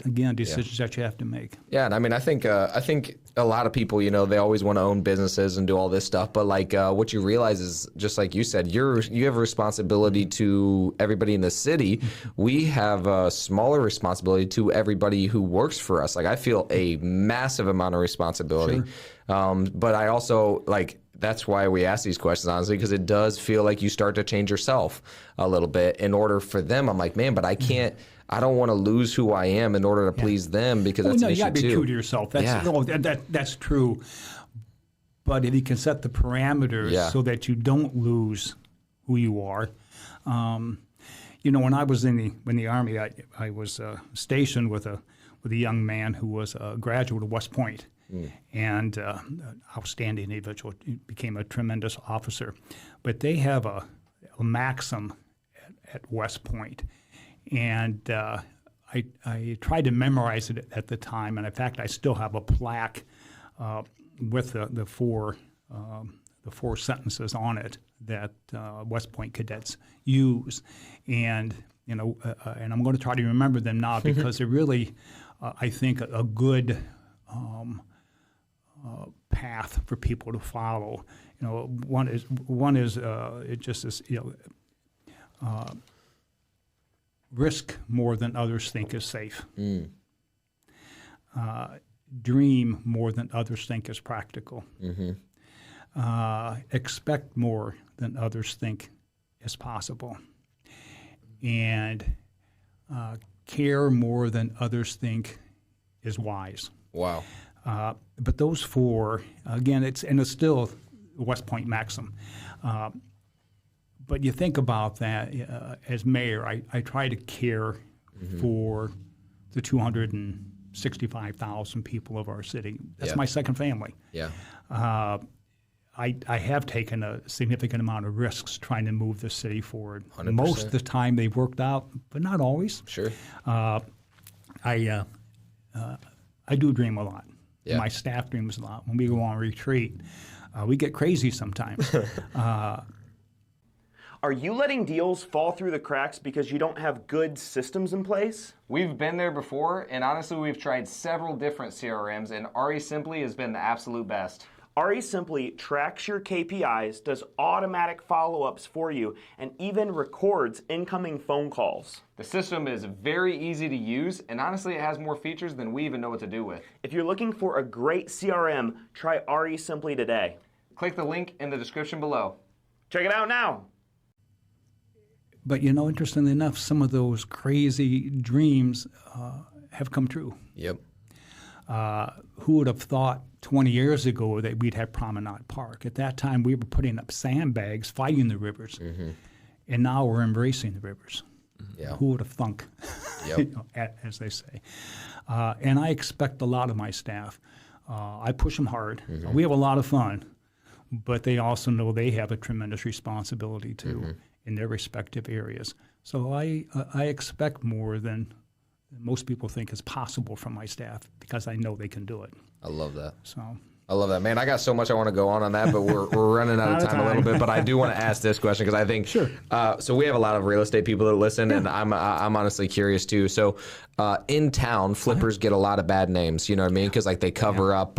again decisions that you have to make. Yeah, and I mean, I think a lot of people, they always want to own businesses and do all this stuff, but like what you realize is, just like you said, you have a responsibility to everybody in the city. We have a smaller responsibility to everybody who works for us. Like, I feel a massive amount of responsibility, but I also that's why we ask these questions, honestly, because it does feel like you start to change yourself a little bit in order for them. I'm like, man, but I can't. I don't want to lose who I am in order to please them, because that's an issue too. You got to be true to yourself. That's true. But if you can set the parameters so that you don't lose who you are. When I was in the Army, I was stationed with a young man who was a graduate of West Point. And outstanding individual. He became a tremendous officer. But they have a maxim at West Point. And I tried to memorize it at the time. And in fact, I still have a plaque with the four sentences on it that West Point cadets use. And, and I'm going to try to remember them now because they're really, I think, a good path for people to follow. One is it just is risk more than others think is safe. Dream more than others think is practical. Expect more than others think is possible, and care more than others think is wise. Wow. But those four, again, it's still a West Point maxim. But you think about that as mayor, I try to care for the 265,000 people of our city. That's my second family. Yeah. I have taken a significant amount of risks trying to move the city forward. 100%. Most of the time they've worked out, but not always. Sure. I do dream a lot. Yeah. My staff dreams a lot. When we go on retreat, we get crazy sometimes. Are you letting deals fall through the cracks because you don't have good systems in place? We've been there before, and honestly, we've tried several different CRMs, and RE Simply has been the absolute best. RE Simply tracks your KPIs, does automatic follow-ups for you, and even records incoming phone calls. The system is very easy to use, and honestly, it has more features than we even know what to do with. If you're looking for a great CRM, try RE Simply today. Click the link in the description below. Check it out now. But interestingly enough, some of those crazy dreams have come true. Yep. Who would have thought 20 years ago that we'd have Promenade Park? At that time, we were putting up sandbags, fighting the rivers, and now we're embracing the rivers. Yeah. Who would have thunk, as they say. And I expect a lot of my staff. I push them hard. We have a lot of fun, but they also know they have a tremendous responsibility too in their respective areas. So I expect more than most people think is possible from my staff because I know they can do it. I love that. So I love that, man. I got so much I want to go on that, but we're running out of time a little bit. But I do want to ask this question because I think so. We have a lot of real estate people that listen, and I'm honestly curious too. So in town, flippers get a lot of bad names. You know what I mean? Because like they cover up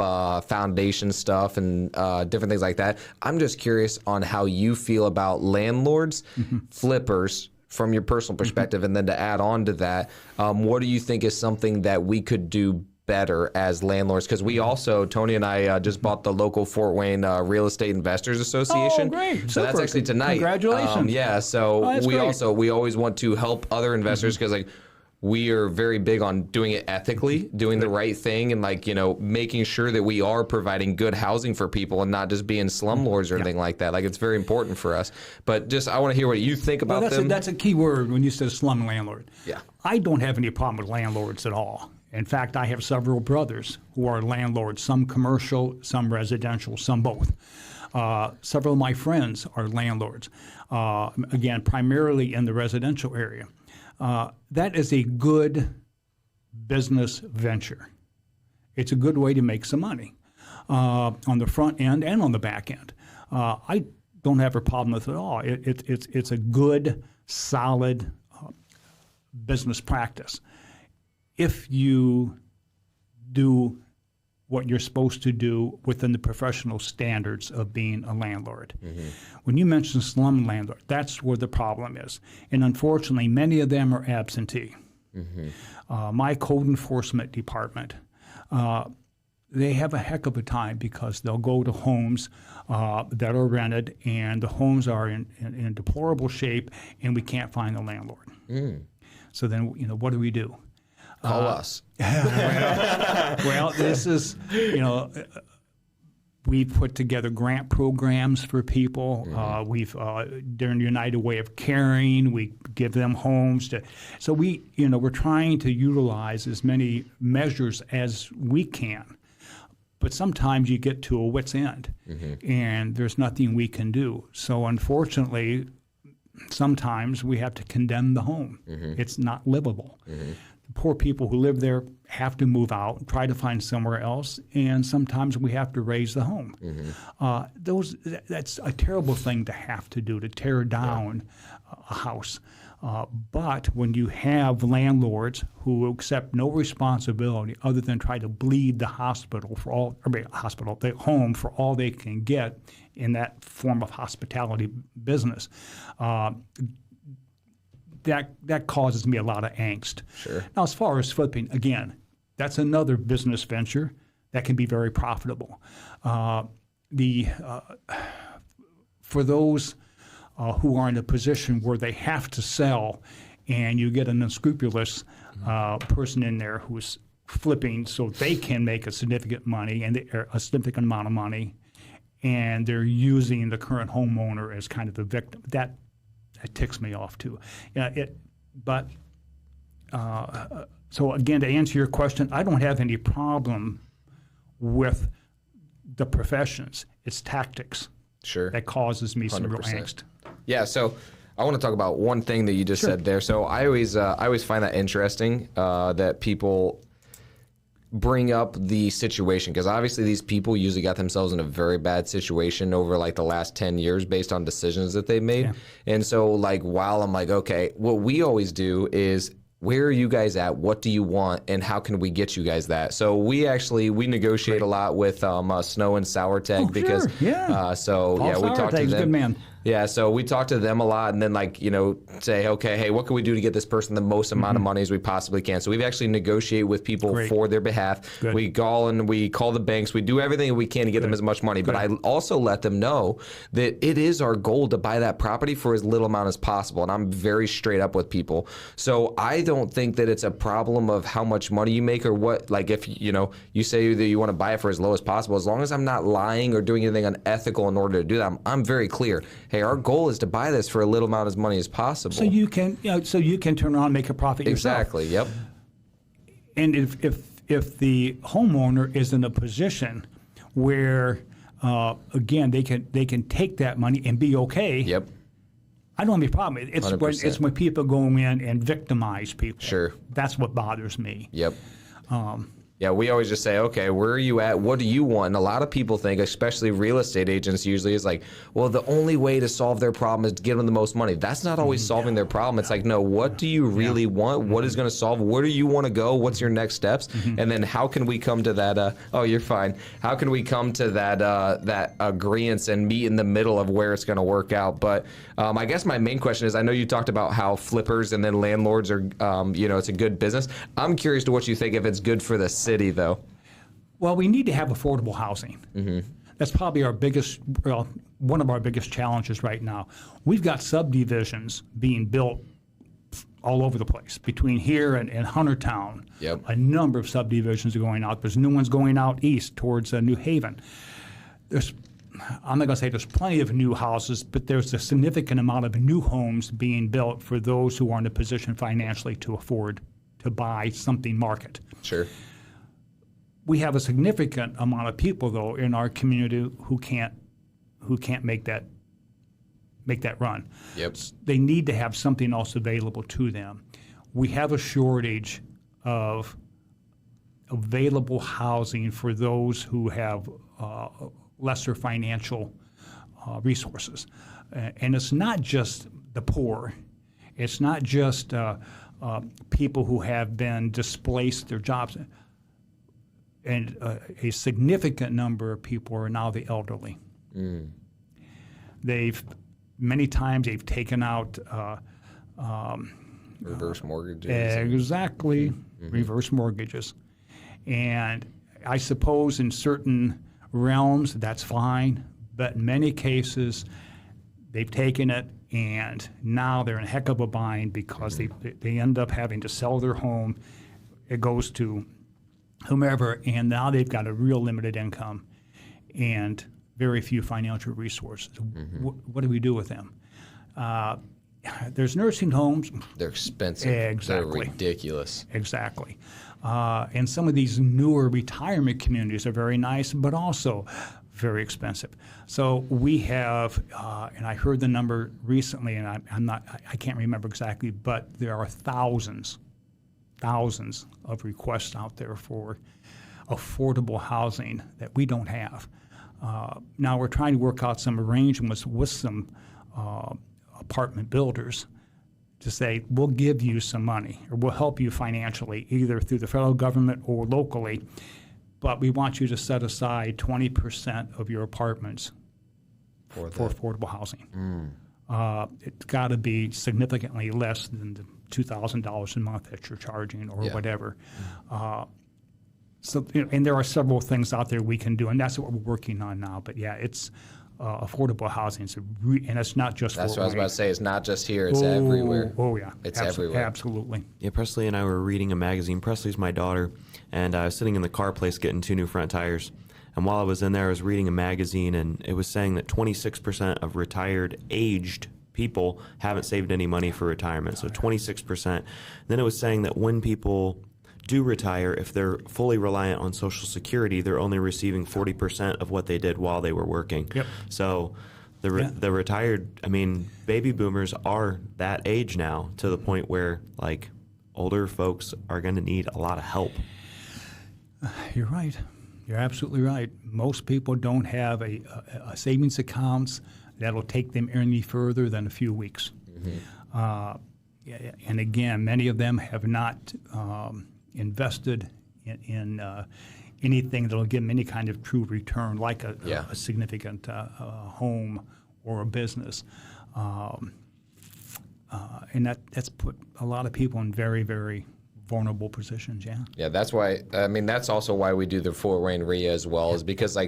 foundation stuff and different things like that. I'm just curious on how you feel about landlords, flippers, from your personal perspective, and then to add on to that, what do you think is something that we could do better as landlords? Because we also, Tony and I just bought the local Fort Wayne Real Estate Investors Association. Oh, great. So that's actually tonight. Congratulations. Yeah, so we always want to help other investors because like we are very big on doing it ethically, doing the right thing, and like, you know, making sure that we are providing good housing for people and not just being slumlords or anything like that. Like it's very important for us. But just I want to hear what you think about them. That's a key word when you say slum landlord. Yeah. I don't have any problem with landlords at all. In fact, I have several brothers who are landlords, some commercial, some residential, some both. Several of my friends are landlords, again, primarily in the residential area. That is a good business venture. It's a good way to make some money on the front end and on the back end. I don't have a problem with it at all. It's a good, solid business practice. If you do what you're supposed to do within the professional standards of being a landlord. When you mention slum landlord, that's where the problem is. And unfortunately, many of them are absentee. My code enforcement department, they have a heck of a time because they'll go to homes that are rented, and the homes are in deplorable shape, and we can't find the landlord. So then, you know, what do we do? Call us. Well, this is, you know, we put together grant programs for people. We've during the United Way of Caring, we give them homes to. So we, you know, we're trying to utilize as many measures as we can. But sometimes you get to a wit's end, and there's nothing we can do. So unfortunately, sometimes we have to condemn the home. It's not livable. The poor people who live there have to move out and try to find somewhere else, and sometimes we have to raise the home. That's a terrible thing to have to do, to tear down a house. But when you have landlords who accept no responsibility other than try to bleed the the home for all they can get in that form of hospitality business, that causes me a lot of angst. Sure. Now, as far as flipping, again, that's another business venture that can be very profitable. For those who are in a position where they have to sell, and you get an unscrupulous person in there who's flipping so they can make a significant amount of money, and they're using the current homeowner as kind of the victim. That ticks me off too. So again, to answer your question, I don't have any problem with the professions. It's tactics that causes me some real angst. Yeah, so I want to talk about one thing that you just said there. So I always find that interesting that people bring up the situation, because obviously these people usually got themselves in a very bad situation over like the last 10 years based on decisions that they've made. And so like while I'm like, okay, what we always do is, where are you guys at? What do you want? And how can we get you guys that? So we negotiate a lot with Snow and Sourtech because we talk to them. Good man. Yeah, so we talk to them a lot, and then say, okay, hey, what can we do to get this person the most amount of money as we possibly can? So we've actually negotiated with people for their behalf. Good. We call the banks. We do everything we can to get them as much money. But I also let them know that it is our goal to buy that property for as little amount as possible, and I'm very straight up with people. So I don't think that it's a problem of how much money you make or what. Like if you say that you want to buy it for as low as possible, as long as I'm not lying or doing anything unethical in order to do that, I'm very clear. Hey, our goal is to buy this for a little amount of money as possible. So you can turn around and make a profit yourself. Exactly. Yep. And if if the homeowner is in a position where, again, they can take that money and be okay. Yep. I don't have any problem. It's when people go in and victimize people. Sure. That's what bothers me. Yep. Yeah, we always just say, okay, where are you at? What do you want? And a lot of people think, especially real estate agents usually, is like, well, the only way to solve their problem is to give them the most money. That's not always solving their problem. It's like, no, what do you really want? What is going to solve? Where do you want to go? What's your next steps? And then how can we come to that, oh, you're fine. How can we come to that that agreement and meet in the middle of where it's going to work out? But I guess my main question is, I know you talked about how flippers and then landlords are, it's a good business. I'm curious to what you think if it's good for the city, though. Well, we need to have affordable housing. That's probably one of our biggest challenges right now. We've got subdivisions being built all over the place between here and Huntertown. Yep. A number of subdivisions are going out. There's new ones going out east towards New Haven. I'm not going to say there's plenty of new houses, but there's a significant amount of new homes being built for those who are in a position financially to afford to buy something market. Sure. We have a significant amount of people, though, in our community who can't make that run. Yep. They need to have something else available to them. We have a shortage of available housing for those who have lesser financial resources. And it's not just the poor. It's not just people who have been displaced their jobs. And a significant number of people are now the elderly. Many times they've taken out reverse mortgages. Exactly, reverse mortgages. And I suppose in certain realms that's fine, but in many cases they've taken it and now they're in a heck of a bind because they end up having to sell their home. It goes to whomever, and now they've got a real limited income and very few financial resources. What do we do with them? There's nursing homes. They're expensive. Exactly. They're ridiculous. Exactly. And some of these newer retirement communities are very nice, but also very expensive. So we have, and I heard the number recently, and I can't remember exactly, but there are thousands of requests out there for affordable housing that we don't have. Now we're trying to work out some arrangements with some apartment builders to say, we'll give you some money or we'll help you financially, either through the federal government or locally, but we want you to set aside 20% of your apartments for affordable housing. It's got to be significantly less than the $2,000 a month that you're charging or whatever. And there are several things out there we can do, and that's what we're working on now. But yeah, it's affordable housing, and it's not just. That's what I was about to say. It's not just here; it's everywhere. Oh yeah, it's everywhere. Absolutely. Yeah, Presley and I were reading a magazine. Presley's my daughter, and I was sitting in the car place getting 2 new front tires. And while I was in there, I was reading a magazine, and it was saying that 26% of retired, aged people haven't saved any money for retirement. So 26%. Then it was saying that when people do retire, if they're fully reliant on Social Security, they're only receiving 40% of what they did while they were working. Yep. So the retired, baby boomers are that age now, to the point where like older folks are going to need a lot of help. You're right. You're absolutely right. Most people don't have a savings accounts that'll take them any further than a few weeks. And again, many of them have not invested in anything that'll give them any kind of true return, like a significant home or a business. And that's put a lot of people in very, very vulnerable positions. Yeah, that's why. That's also why we do the Fort Wayne RIA as well, is because we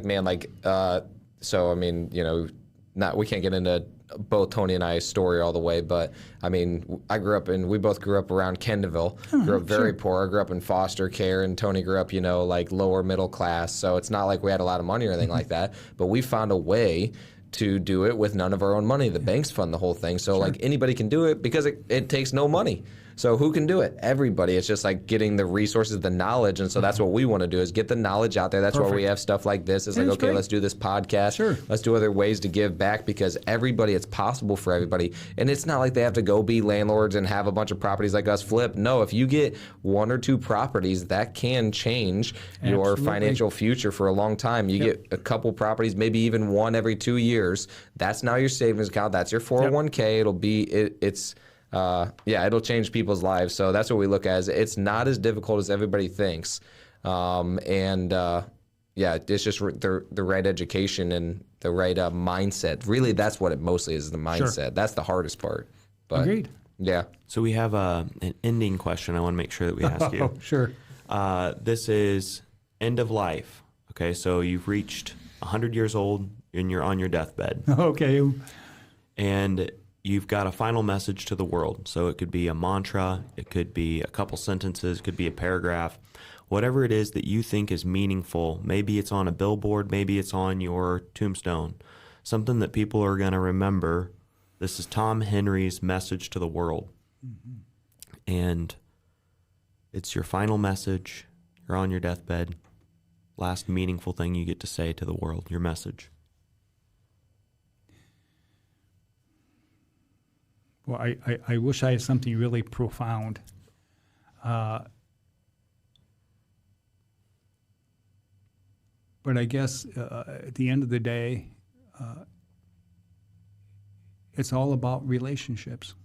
can't get into both Tony and I's story all the way, but we both grew up around Kendallville. Grew up very poor. I grew up in foster care, and Tony grew up, like lower middle class. So it's not like we had a lot of money or anything like that. But we found a way to do it with none of our own money. The banks fund the whole thing, so like anybody can do it because it takes no money. So who can do it? Everybody. It's just like getting the resources, the knowledge. And so that's what we want to do is get the knowledge out there. That's why we have stuff like this. It's like, okay, let's do this podcast. Sure. Let's do other ways to give back because everybody, it's possible for everybody. And it's not like they have to go be landlords and have a bunch of properties like us flip. No, if you get 1 or 2 properties, that can change your financial future for a long time. You get a couple properties, maybe even 1 every 2 years. That's now your savings account. That's your 401k. It'll be, it'll change people's lives. So that's what we look at. It's not as difficult as everybody thinks. It's just the right education and the right mindset. Really, that's what it mostly is, the mindset. Sure. That's the hardest part. But, agreed. Yeah. So we have an ending question I want to make sure that we ask you. Sure. This is end of life. Okay, so you've reached 100 years old and you're on your deathbed. Okay. And you've got a final message to the world. So it could be a mantra, it could be a couple sentences, it could be a paragraph. Whatever it is that you think is meaningful, maybe it's on a billboard, maybe it's on your tombstone, something that people are going to remember. This is Tom Henry's message to the world. Mm-hmm. And it's your final message. You're on your deathbed. Last meaningful thing you get to say to the world, your message. Well, I wish I had something really profound. But I guess at the end of the day, it's all about relationships.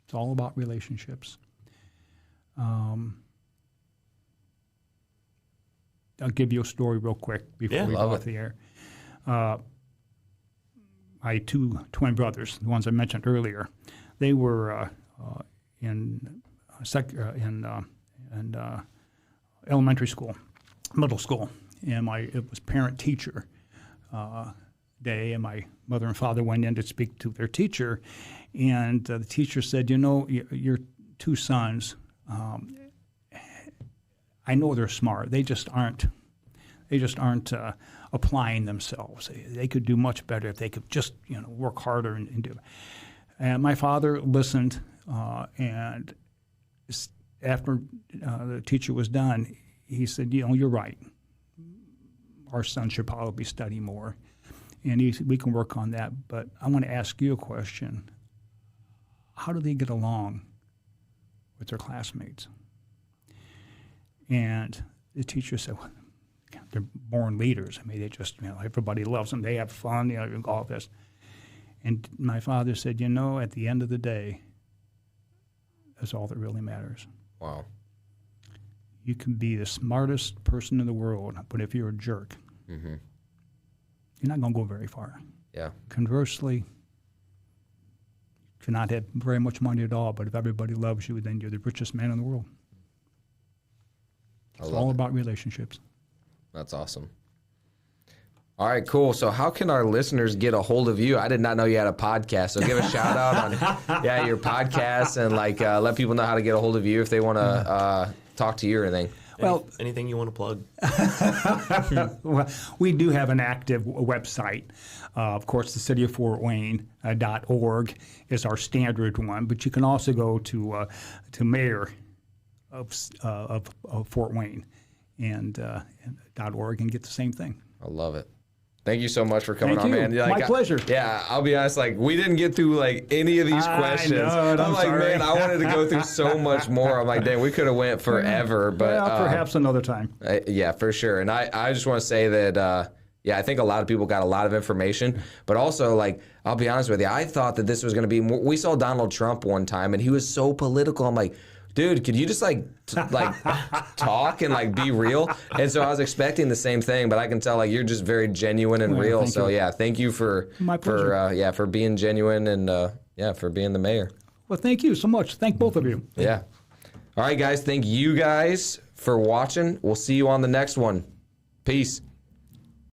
It's all about relationships. I'll give you a story real quick before we go off the air. My 2 twin brothers, the ones I mentioned earlier, they were in elementary school, middle school, and it was parent-teacher day, and my mother and father went in to speak to their teacher, and the teacher said, your 2 sons, I know they're smart. They just aren't applying themselves. They could do much better if they could just work harder and do it. And my father listened, and after the teacher was done, he said, you're right. Our son should probably study more. And we can work on that. But I want to ask you a question. How do they get along with their classmates? And the teacher said, well, they're born leaders. I mean, they just, everybody loves them. They have fun, all this. And my father said, at the end of the day, that's all that really matters. Wow. You can be the smartest person in the world, but if you're a jerk, you're not going to go very far. Yeah. Conversely, you cannot have very much money at all, but if everybody loves you, then you're the richest man in the world. It's all about relationships. That's awesome. All right, cool. So how can our listeners get a hold of you? I did not know you had a podcast. So give a shout out on your podcast and let people know how to get a hold of you if they want to talk to you or anything. Well, anything you want to plug? Well, we do have an active website. Of course, the cityofffortwayne.org is our standard one, but you can also go to Mayor of Fort Wayne and .org and get the same thing. I love it. Thank you so much for coming on, man. My pleasure. I'll be honest, we didn't get through any of these questions. I know, I'm like, sorry. man, I wanted to go through so much more. I'm like, dang, we could have went forever. But perhaps another time. Yeah, for sure. And I just want to say that, I think a lot of people got a lot of information. But also, I'll be honest with you, I thought that this was going to be more. We saw Donald Trump one time, and he was so political. I'm like, dude, could you just talk and be real? And so I was expecting the same thing, but I can tell you're just very genuine and real. So thank you for being genuine and for being the mayor. Well, thank you so much. Thank both of you. Yeah. All right, guys. Thank you guys for watching. We'll see you on the next one. Peace.